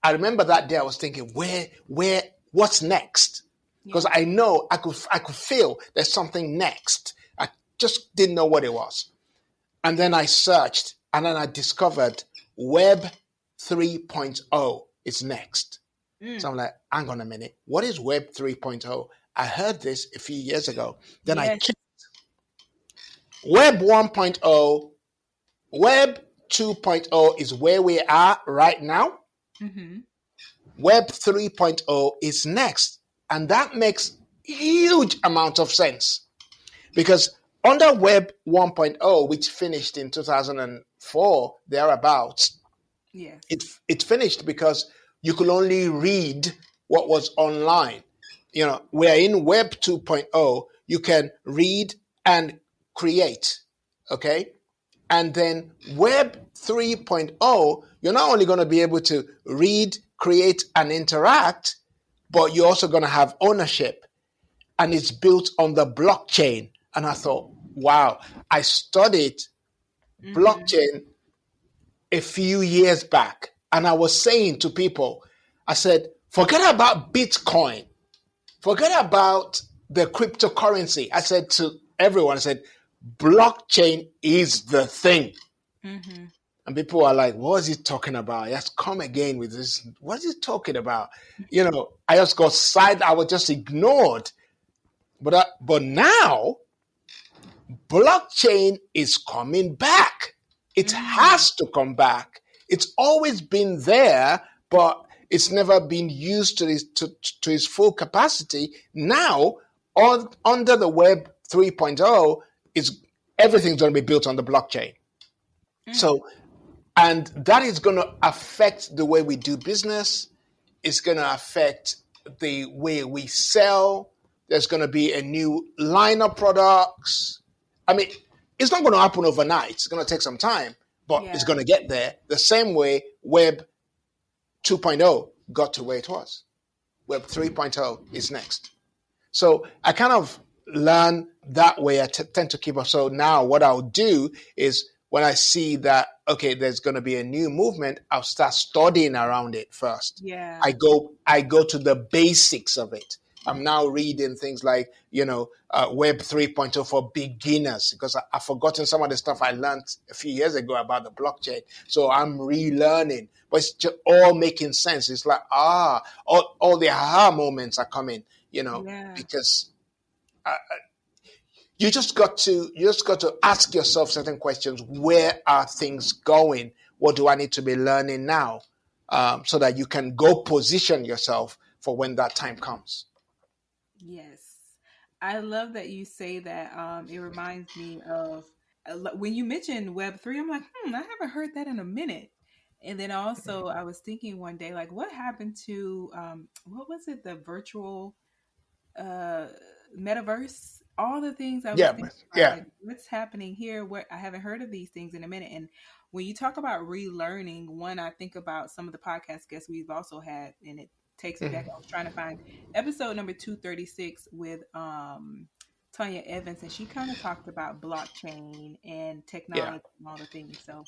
I remember that day I was thinking, what's next? Yeah. Because I know I could feel there's something next. I just didn't know what it was. And then I searched and then I discovered Web 3.0 is next. So Mm. I'm like, hang on a minute. What is Web 3.0? I heard this a few years ago. Then I Yes. checked Web 1.0, Web 2.0 is where we are right now. Mm-hmm. Web 3.0 is next. And that makes huge amount of sense because under Web 1.0, which finished in 2004, thereabouts, Yes. it finished because you could only read what was online. We're in Web 2.0, you can read and create. Okay. And then Web 3.0, you're not only going to be able to read, create, and interact, but you're also going to have ownership. And it's built on the blockchain. And I thought, wow, I studied Mm-hmm. blockchain a few years back. And I was saying to people, I said, forget about Bitcoin, forget about the cryptocurrency. I said to everyone, I said, blockchain is the thing. Mm-hmm. And people are like, what is he talking about? He has come again with this. What is he talking about? I just got side, I was just ignored. But now blockchain is coming back. It Mm. has to come back. It's always been there, but it's never been used to its full capacity. Now, under the Web 3.0, is everything's going to be built on the blockchain. Mm. So, and that is going to affect the way we do business. It's going to affect the way we sell. There's going to be a new line of products. I mean, it's not going to happen overnight. It's going to take some time, but it's Yeah. going to get there the same way Web 2.0 got to where it was. Web 3.0 is next. So I kind of learn that way. I tend to keep up. So now what I'll do is when I see that, okay, there's going to be a new movement, I'll start studying around it first. Yeah. I go to the basics of it. I'm now reading things like, Web 3.0 for beginners, because I've forgotten some of the stuff I learned a few years ago about the blockchain. So I'm relearning, but it's just all making sense. It's like, all the aha moments are coming, Yeah. because you just got to ask yourself certain questions. Where are things going? What do I need to be learning now? So that you can go position yourself for when that time comes. Yes. I love that you say that. It reminds me of when you mentioned Web3, I'm like, I haven't heard that in a minute. And then also, I was thinking one day, like, what happened to, what was it, the virtual uh, metaverse? All the things I was Yeah, thinking about, yeah. like, what's happening here? What I haven't heard of these things in a minute. And when you talk about relearning, one, I think about some of the podcast guests we've also had, and it takes me back. I was trying to find episode number 236 with Tanya Evans, and she kind of talked about blockchain and Yeah. technology and all the things. So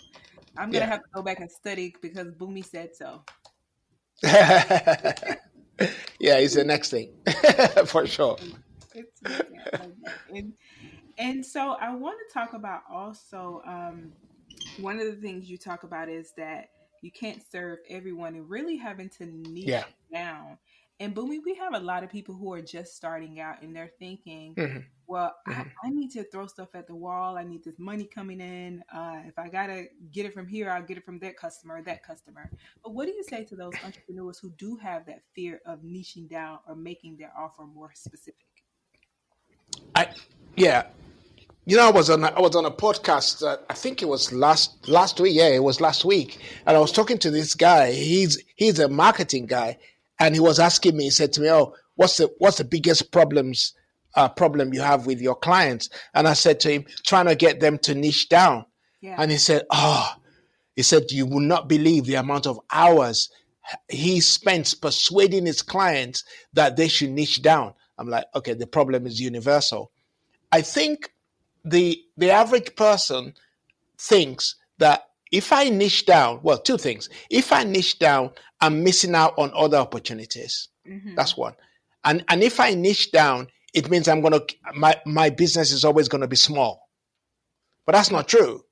I'm gonna Yeah. have to go back and study because Boomy said so. Yeah, it's the next thing for sure. It's amazing. I love that. And so I want to talk about also one of the things you talk about is that you can't serve everyone and really having to Yeah. niche down. And Boomy, we have a lot of people who are just starting out and they're thinking, well, I need to throw stuff at the wall. I need this money coming in. If I got to get it from here, I'll get it from that customer, that customer. But what do you say to those entrepreneurs who do have that fear of niching down or making their offer more specific? Yeah. I was on a podcast. I think it was last week. Yeah, it was last week, and I was talking to this guy. He's a marketing guy, and he was asking me. He said to me, "Oh, what's the biggest problem you have with your clients?" And I said to him, "Trying to get them to niche down." Yeah. And he said, "You will not believe the amount of hours he spends persuading his clients that they should niche down." I'm like, okay, the problem is universal. I think the average person thinks that if I niche down, well, two things. If I niche down, I'm missing out on other opportunities. That's one. And if I niche down, it means my business is always going to be small. But that's not true.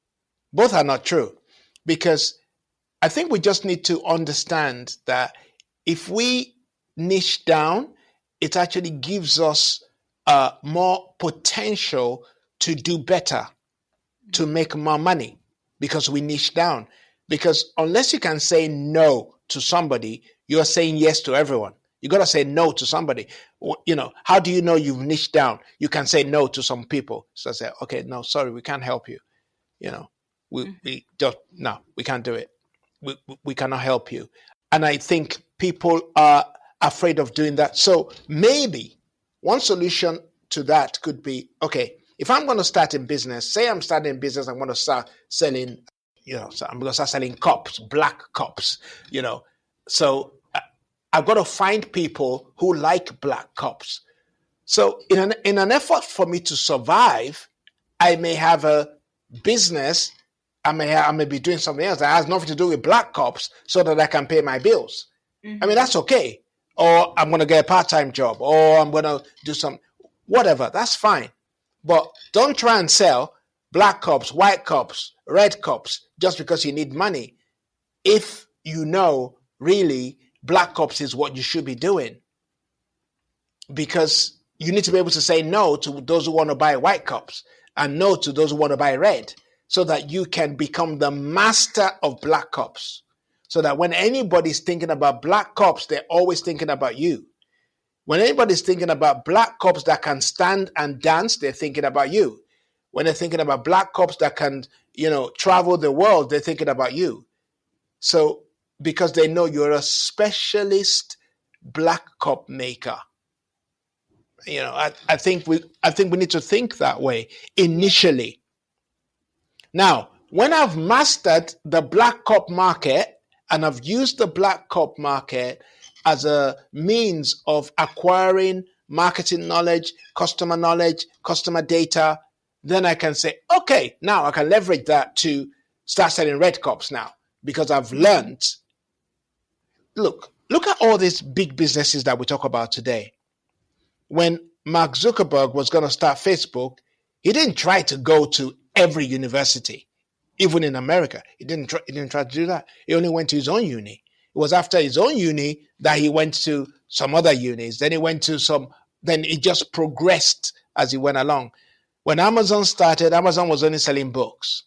Both are not true, because I think we just need to understand that if we niche down, it actually gives us more potential to do better, to make more money, because we niche down. Because unless you can say no to somebody, you're saying yes to everyone. You got to say no to somebody. How do you know you've niched down? You can say no to some people. So I say, okay, no, sorry, we can't help you. We don't, no, we can't do it. We cannot help you. And I think people are afraid of doing that. So maybe one solution to that could be, okay, if I'm going to start in business, say I'm starting in business, I'm going to start selling, so I'm going to start selling cups, black cups, So I've got to find people who like black cups. So in an effort for me to survive, I may have a business. I may be doing something else that has nothing to do with black cups so that I can pay my bills. I mean, that's okay. Or I'm going to get a part-time job, or I'm going to do whatever. That's fine. But don't try and sell black cups, white cups, red cups just because you need money. If you know really black cups is what you should be doing, because you need to be able to say no to those who want to buy white cups and no to those who want to buy red, so that you can become the master of black cups. So that when anybody's thinking about black cups, they're always thinking about you. When anybody's thinking about black cups that can stand and dance, they're thinking about you. When they're thinking about black cups that can, travel the world, they're thinking about you. So because they know you're a specialist black cup maker. I think we need to think that way initially. Now, when I've mastered the black cup market and I've used the black cup market as a means of acquiring marketing knowledge, customer data, then I can say, okay, now I can leverage that to start selling red cups now, because I've learned. Look at all these big businesses that we talk about today. when Mark Zuckerberg was going to start Facebook, he didn't try to go to every university, even in America. He didn't try to do that. He only went to his own uni. It was after his own uni that he went to some other unis. Then he went to then it just progressed as he went along. When Amazon started, Amazon was only selling books.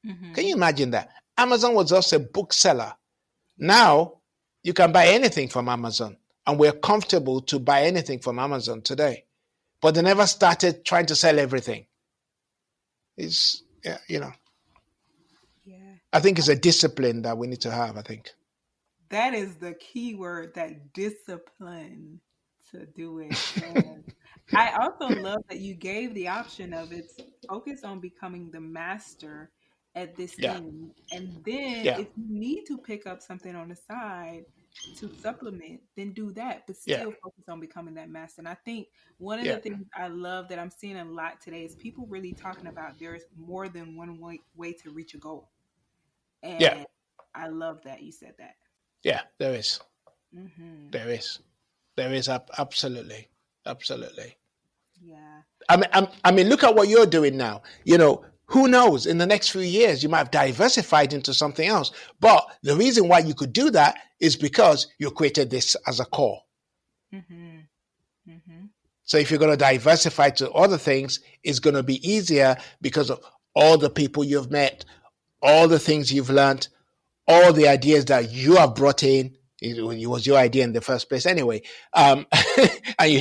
Mm-hmm. Can you imagine that? Amazon was just a bookseller. Now you can buy anything from Amazon, and we're comfortable to buy anything from Amazon today. But they never started trying to sell everything. It's, Yeah. I think it's a discipline that we need to have, I think. That is the key word, that discipline to do it. And I also love that you gave the option of it's focus on becoming the master at this thing. And then if you need to pick up something on the side to supplement, then do that, but still focus on becoming that master. And I think one of the things I love that I'm seeing a lot today is people really talking about there's more than one way to reach a goal. And I love that you said that. Yeah, there is. Mm-hmm. There is absolutely. Yeah. I mean, look at what you're doing now. Who knows? In the next few years, you might have diversified into something else. But the reason why you could do that is because you created this as a core. Mm-hmm. Mm-hmm. So if you're going to diversify to other things, it's going to be easier because of all the people you've met, all the things you've learned, all the ideas that you have brought in. It was your idea in the first place anyway. And you're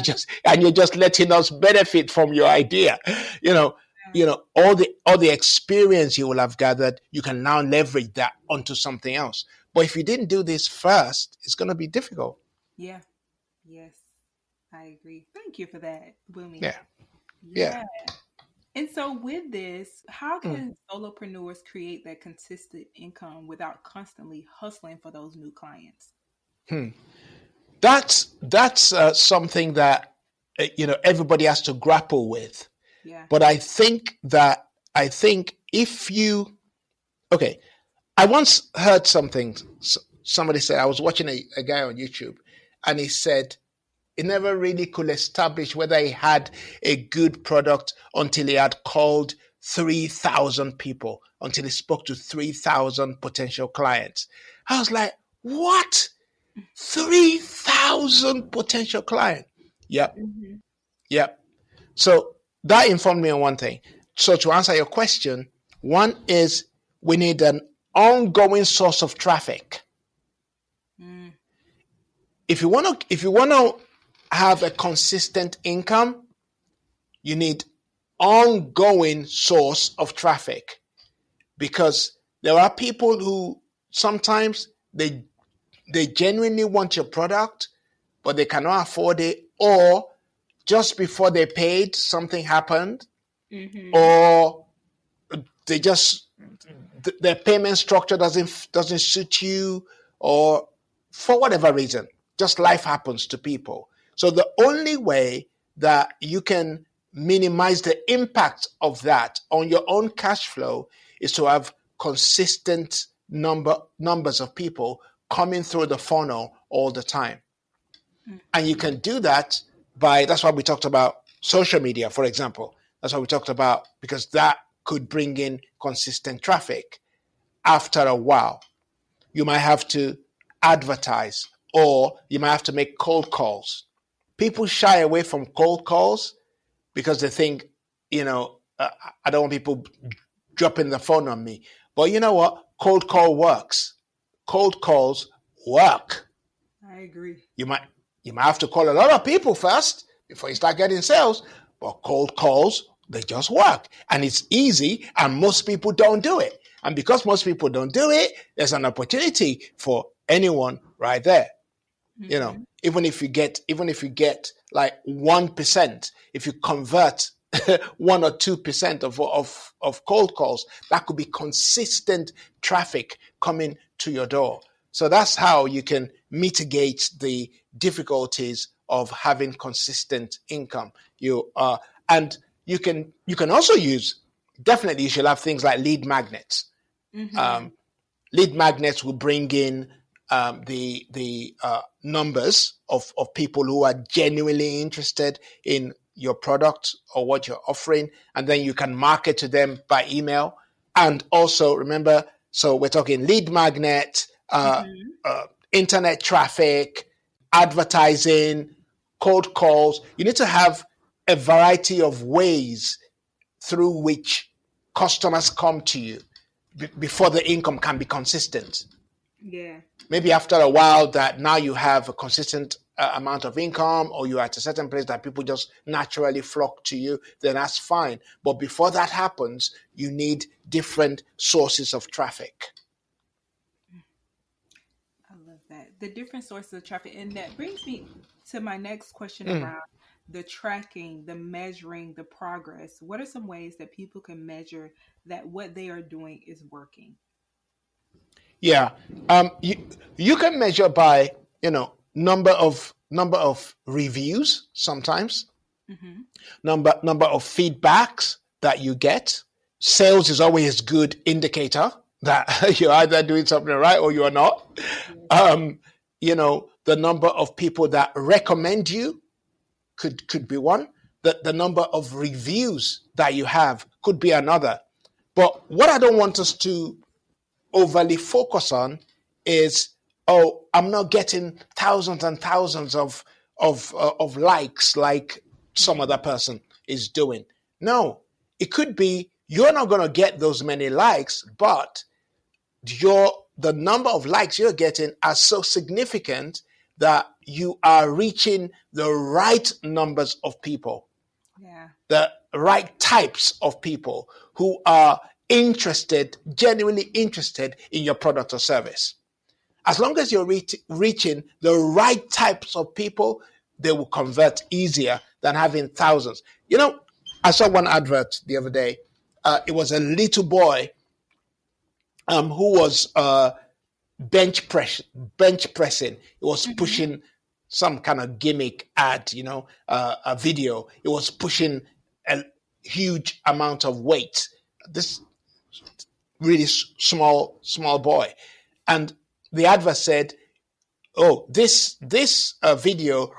just letting us benefit from your idea. All the experience you will have gathered, you can now leverage that onto something else. But if you didn't do this first, it's going to be difficult. Yeah. Yes, I agree. Thank you for that, Boomy. Yeah. And so with this, how can solopreneurs create that consistent income without constantly hustling for those new clients? That's something that everybody has to grapple with. Yeah. But I think if you, I once heard something. Somebody said, I was watching a guy on YouTube, and he said he never really could establish whether he had a good product until he had called 3,000 people, until he spoke to 3,000 potential clients. I was like, what? 3,000 potential clients? Yep. Mm-hmm. Yep. So that informed me on one thing. So to answer your question, one is we need an ongoing source of traffic. If you want to have a consistent income, you need ongoing source of traffic, because there are people who sometimes they genuinely want your product, but they cannot afford it, or just before they paid, something happened, or their payment structure doesn't suit you, or for whatever reason, just life happens to people. So the only way that you can minimize the impact of that on your own cash flow is to have consistent numbers of people coming through the funnel all the time. And you can do that that's why we talked about social media, for example. That's what we talked about, because that could bring in consistent traffic. After a while, you might have to advertise, or you might have to make cold calls. People shy away from cold calls because they think, I don't want people dropping the phone on me. But you know what? Cold call works. Cold calls work. I agree. You might have to call a lot of people first before you start getting sales, but cold calls, they just work. And it's easy, and most people don't do it. And because most people don't do it, there's an opportunity for anyone right there. Mm-hmm. Even if you get like 1%, if you convert 1 or 2% of cold calls, that could be consistent traffic coming to your door. So that's how you can mitigate the difficulties of having consistent income. And you can also use, definitely you should have things like lead magnets. Mm-hmm. Lead magnets will bring in the numbers of people who are genuinely interested in your product or what you're offering, and then you can market to them by email. And also remember, so we're talking lead magnet, internet traffic, advertising, cold calls. You need to have a variety of ways through which customers come to you before the income can be consistent. Yeah. Maybe after a while that now you have a consistent amount of income, or you're at a certain place that people just naturally flock to you, then that's fine. But before that happens, you need different sources of traffic. I love that. The different sources of traffic. And that brings me to my next question around the tracking, the measuring, the progress. What are some ways that people can measure that what they are doing is working? Yeah, you can measure by number of reviews sometimes, number of feedbacks that you get. Sales is always a good indicator that you're either doing something right or you're not. The number of people that recommend you could be one. The number of reviews that you have could be another. But what I don't want us to overly focus on is, I'm not getting thousands and thousands of likes like some other person is doing. No, it could be you're not going to get those many likes, but the number of likes you're getting are so significant that you are reaching the right numbers of people, the right types of people who are genuinely interested in your product or service. As long as you're reaching the right types of people, they will convert easier than having thousands. I saw one advert the other day. It was a little boy who was bench pressing. He was pushing some kind of gimmick ad, a video. It was pushing a huge amount of weight. This really small boy, and the advert said, this video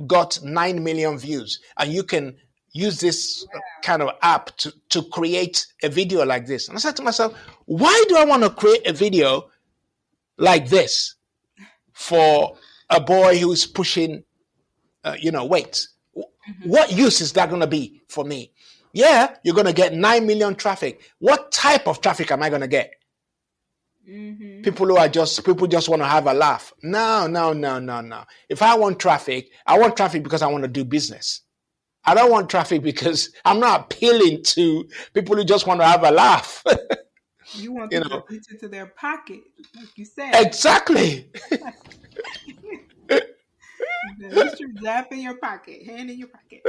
got 9 million views, and you can use this kind of app to create a video like this. And I said to myself, why do I want to create a video like this for a boy who's pushing weight? What use is that going to be for me? Yeah, you're going to get 9 million traffic. What type of traffic am I going to get? People just want to have a laugh. No. If I want traffic because I want to do business. I don't want traffic because I'm not appealing to people who just want to have a laugh. You want them to reach into their pocket, like you said. Exactly. Put your zap in your pocket, hand in your pocket.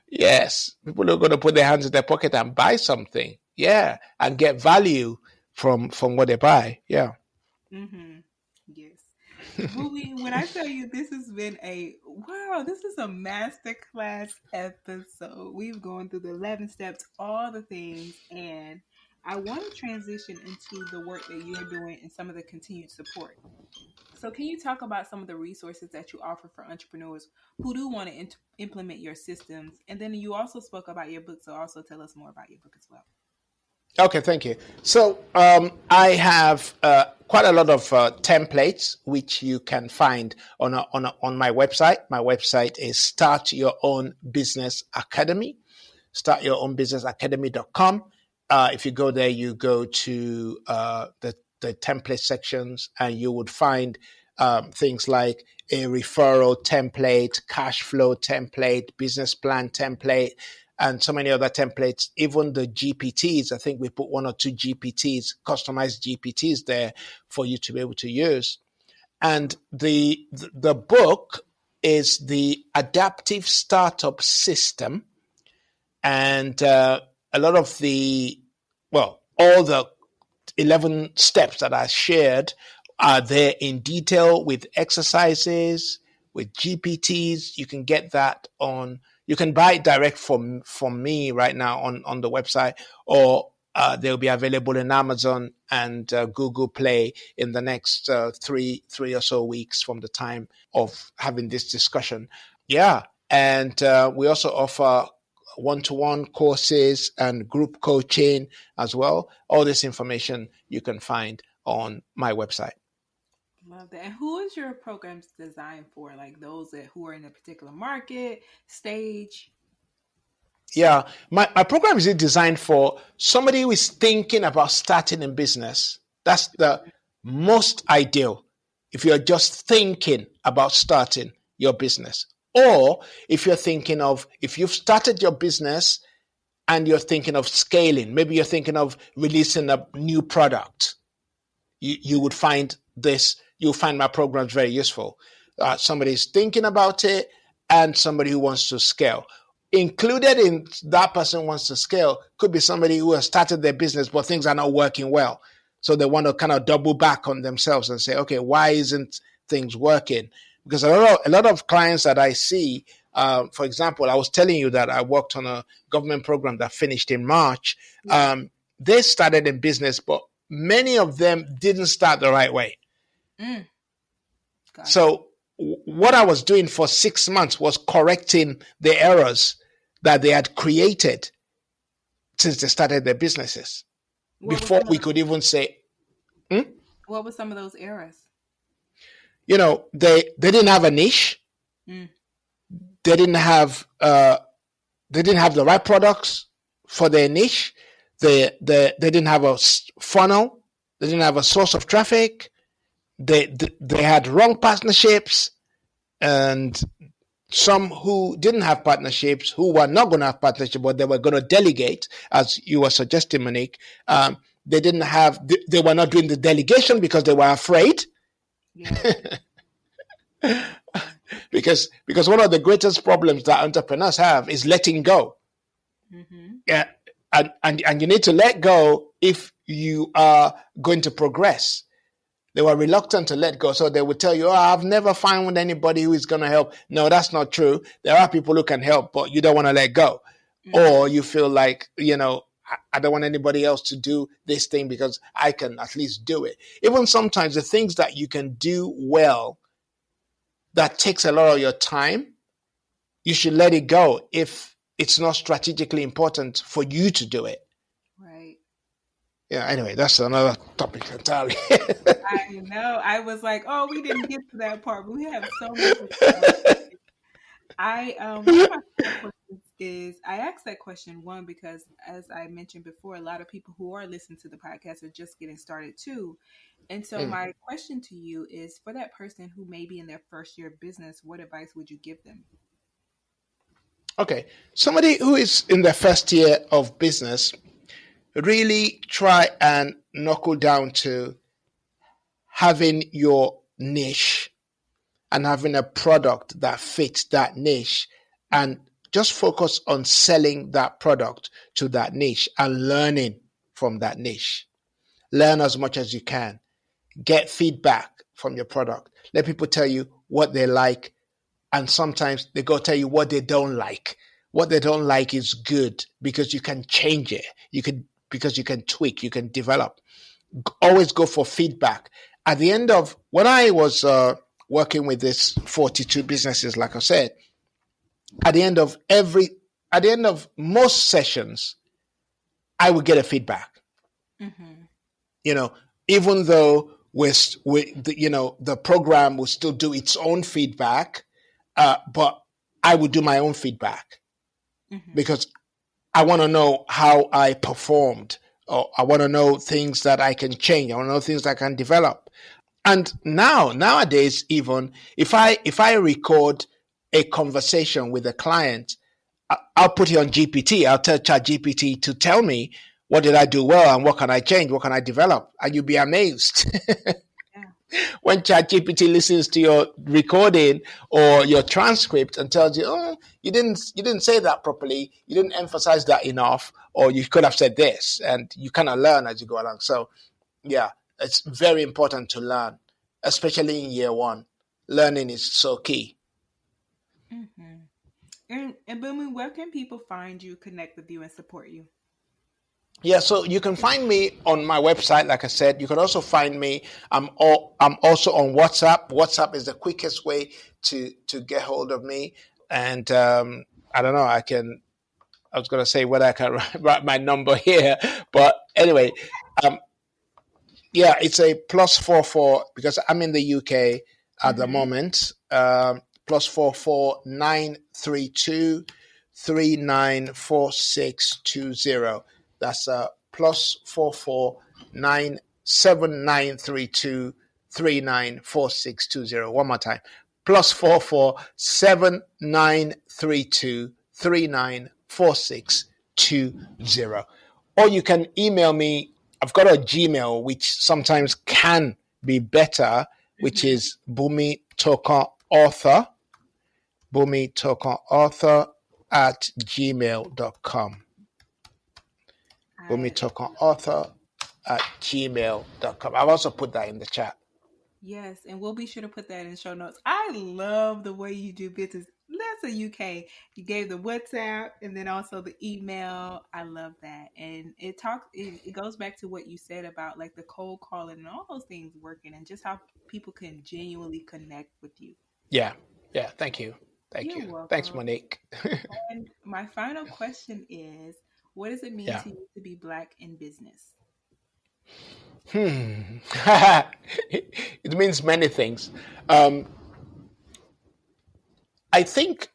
Yes, people are going to put their hands in their pocket and buy something. Yeah, and get value from what they buy. Yeah. Yes. Boomy, when I tell you this has been this is a masterclass episode. We've gone through the 11 steps, all the things, and I want to transition into the work that you're doing and some of the continued support. So can you talk about some of the resources that you offer for entrepreneurs who do want to implement your systems? And then you also spoke about your book, so also tell us more about your book as well. Okay, thank you. So I have quite a lot of templates which you can find on my website. My website is Start Your Own Business Academy, startyourownbusinessacademy.com. If you go there, you go to the template sections, and you would find things like a referral template, cash flow template, business plan template, and so many other templates. Even the GPTs, I think we put 1 or 2 GPTs, customized GPTs there for you to be able to use. And the book is the Adaptive Startup System, and a lot of all the 11 steps that I shared are there in detail with exercises, with GPTs. You can get that you can buy it direct from me right now on the website, or They'll be available in Amazon and Google Play in the next three or so weeks from the time of having this discussion. Yeah. And we also offer one-to-one courses and group coaching as well. All this information you can find on my website. Love that. And who is your programs designed for? Like those who are in a particular market, stage? Yeah, my program is designed for somebody who is thinking about starting a business. That's the most ideal. If you're just thinking about starting your business, or if you've started your business and you're thinking of scaling, maybe you're thinking of releasing a new product, you'll find my programs very useful. Somebody's thinking about it and somebody who wants to scale. Included in that person who wants to scale could be somebody who has started their business, but things are not working well. So they want to kind of double back on themselves and say, okay, why isn't things working? Because a lot of clients that I see, for example, I was telling you that I worked on a government program that finished in March. They started in business, but many of them didn't start the right way. So what I was doing for 6 months was correcting the errors that they had created since they started their businesses. Before we could even say, what were some of those errors? They didn't have a niche. They didn't have the right products for their niche. They didn't have a funnel. They didn't have a source of traffic. They had wrong partnerships, and some who didn't have partnerships, who were not going to have partnership, but they were going to delegate, as you were suggesting, Monique. They were not doing the delegation because they were afraid. Yeah. because one of the greatest problems that entrepreneurs have is letting go. Yeah, and you need to let go if you are going to progress. They were reluctant to let go. So they would tell you, I've never found anybody who is going to help. No, that's not true. There are people who can help, but you don't want to let go. Or you feel like, I don't want anybody else to do this thing because I can at least do it. Even sometimes the things that you can do well, that takes a lot of your time, you should let it go if it's not strategically important for you to do it. Yeah, anyway, that's another topic entirely. I know. I was like, we didn't get to that part, but we have so much. One of my questions is, I asked that question, one, because as I mentioned before, a lot of people who are listening to the podcast are just getting started too. And so my question to you is, for that person who may be in their first year of business, what advice would you give them? Okay. Somebody who is in their first year of business, really try and knuckle down to having your niche and having a product that fits that niche, and just focus on selling that product to that niche and learning from that niche. Learn as much as you can. Get feedback from your product. Let people tell you what they like, and sometimes they go tell you what they don't like. What they don't like is good because you can change it. Because you can tweak, you can develop. Always go for feedback. At the end of, when I was working with these 42 businesses, like I said, at the end of most sessions, I would get a feedback. Even though the program will still do its own feedback, but I would do my own feedback because I want to know how I performed, or I want to know things that I can change. I want to know things that I can develop. And nowadays, even if I record a conversation with a client, I'll put it on GPT. I'll tell ChatGPT to tell me what did I do well and what can I change, what can I develop, and you'll be amazed. When ChatGPT listens to your recording or your transcript and tells you, you didn't say that properly, you didn't emphasize that enough, or you could have said this, and you kind of learn as you go along. So, yeah, it's very important to learn, especially in year one. Learning is so key. And Boomy, where can people find you, connect with you, and support you? Yeah, so you can find me on my website. Like I said, you can also find me. I'm also on WhatsApp. WhatsApp is the quickest way to get hold of me. And I don't know. I was going to say whether I can write my number here, but anyway, um, yeah, it's a +44 because I'm in the UK at the Mm-hmm. moment. +44 932 394620. That's +44 97932 394620. One more time. +44 7932 394620. Or you can email me. I've got a Gmail, which sometimes can be better, which Mm-hmm. is Boomy Tokan author, Boomy Tokan author at gmail.com. Boomy I Tokan author at gmail.com. I've also put that in the chat. Yes, and we'll be sure to put that in show notes. I love the way you do business. That's a UK. You gave the WhatsApp and then also the email. I love that. And it goes back to what you said about like the cold calling and all those things working and just how people can genuinely connect with you. Yeah. Yeah. Thank you. Thank You're you. Thanks, welcome. Monique. And my final question is, what does it mean Yeah. to you to be Black in business? It means many things. Um, I think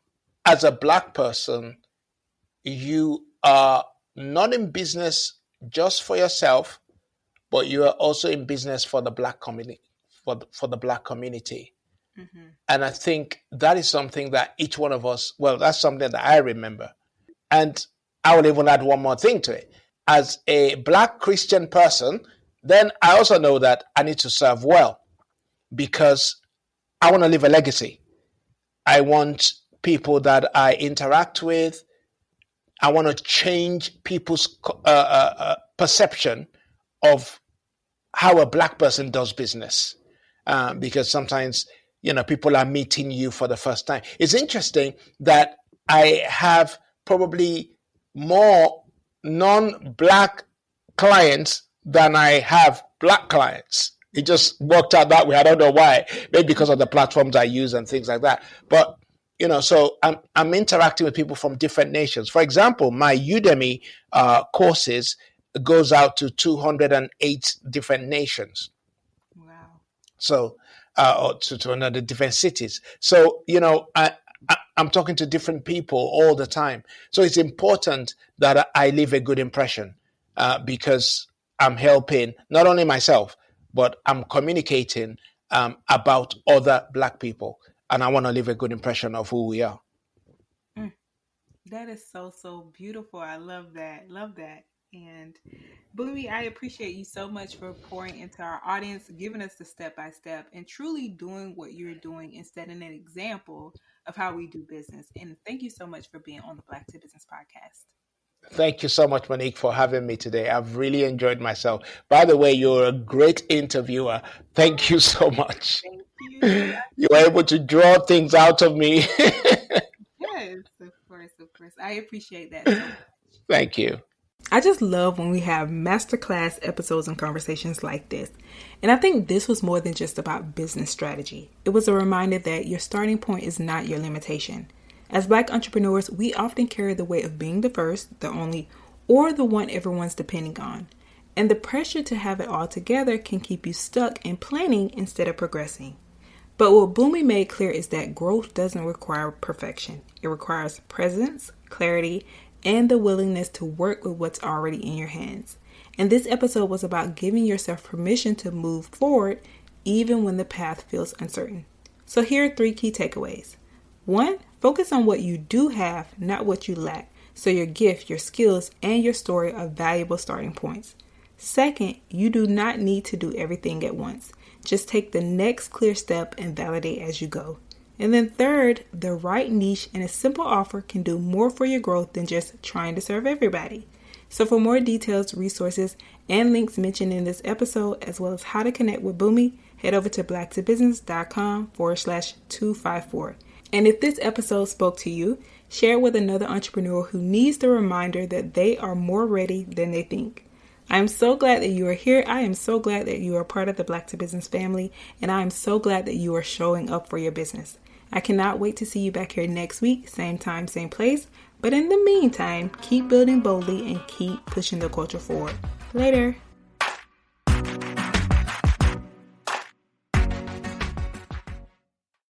as a Black person, you are not in business just for yourself, but you are also in business for the Black community, for the Black community. Mm-hmm. And I think that is something that each one of us, well, that's something that I remember. And I will even add one more thing to it. As a Black Christian person, then I also know that I need to serve well because I want to leave a legacy. I want people that I interact with. I want to change people's perception of how a Black person does business. Because sometimes, people are meeting you for the first time. It's interesting that I have probably more non-Black clients than I have Black clients. It just worked out that way. I don't know why. Maybe because of the platforms I use and things like that. But so I'm interacting with people from different nations. For example, my Udemy courses goes out to 208 different nations. Wow. So, or to another different cities. So, I'm talking to different people all the time. So it's important that I leave a good impression because I'm helping not only myself, but I'm communicating about other Black people. And I want to leave a good impression of who we are. Mm. That is so, so beautiful. I love that. Love that. And Boomy, I appreciate you so much for pouring into our audience, giving us the step by step, and truly doing what you're doing and setting an example of how we do business. And thank you so much for being on the Black to Business podcast. Thank you so much, Monique, for having me today. I've really enjoyed myself. By the way, you're a great interviewer. Thank you so much. Thank you. You were able to draw things out of me. Yes, of course, of course. I appreciate that so much. Thank you. I just love when we have masterclass episodes and conversations like this. And I think this was more than just about business strategy. It was a reminder that your starting point is not your limitation. As Black entrepreneurs, we often carry the weight of being the first, the only, or the one everyone's depending on. And the pressure to have it all together can keep you stuck in planning instead of progressing. But what Boomy made clear is that growth doesn't require perfection. It requires presence, clarity, and the willingness to work with what's already in your hands. And this episode was about giving yourself permission to move forward even when the path feels uncertain. So here are 3 key takeaways. 1, focus on what you do have, not what you lack. So your gift, your skills, and your story are valuable starting points. 2nd, you do not need to do everything at once. Just take the next clear step and validate as you go. And then 3rd, the right niche and a simple offer can do more for your growth than just trying to serve everybody. So for more details, resources, and links mentioned in this episode, as well as how to connect with Boomy, head over to blacktobusiness.com/254. And if this episode spoke to you, Share it with another entrepreneur who needs the reminder that they are more ready than they think. I am so glad that you are here. I am so glad that you are part of the Black to Business family, and I am so glad that you are showing up for your business. I cannot wait to see you back here next week, same time, same place. But in the meantime, keep building boldly and keep pushing the culture forward. Later.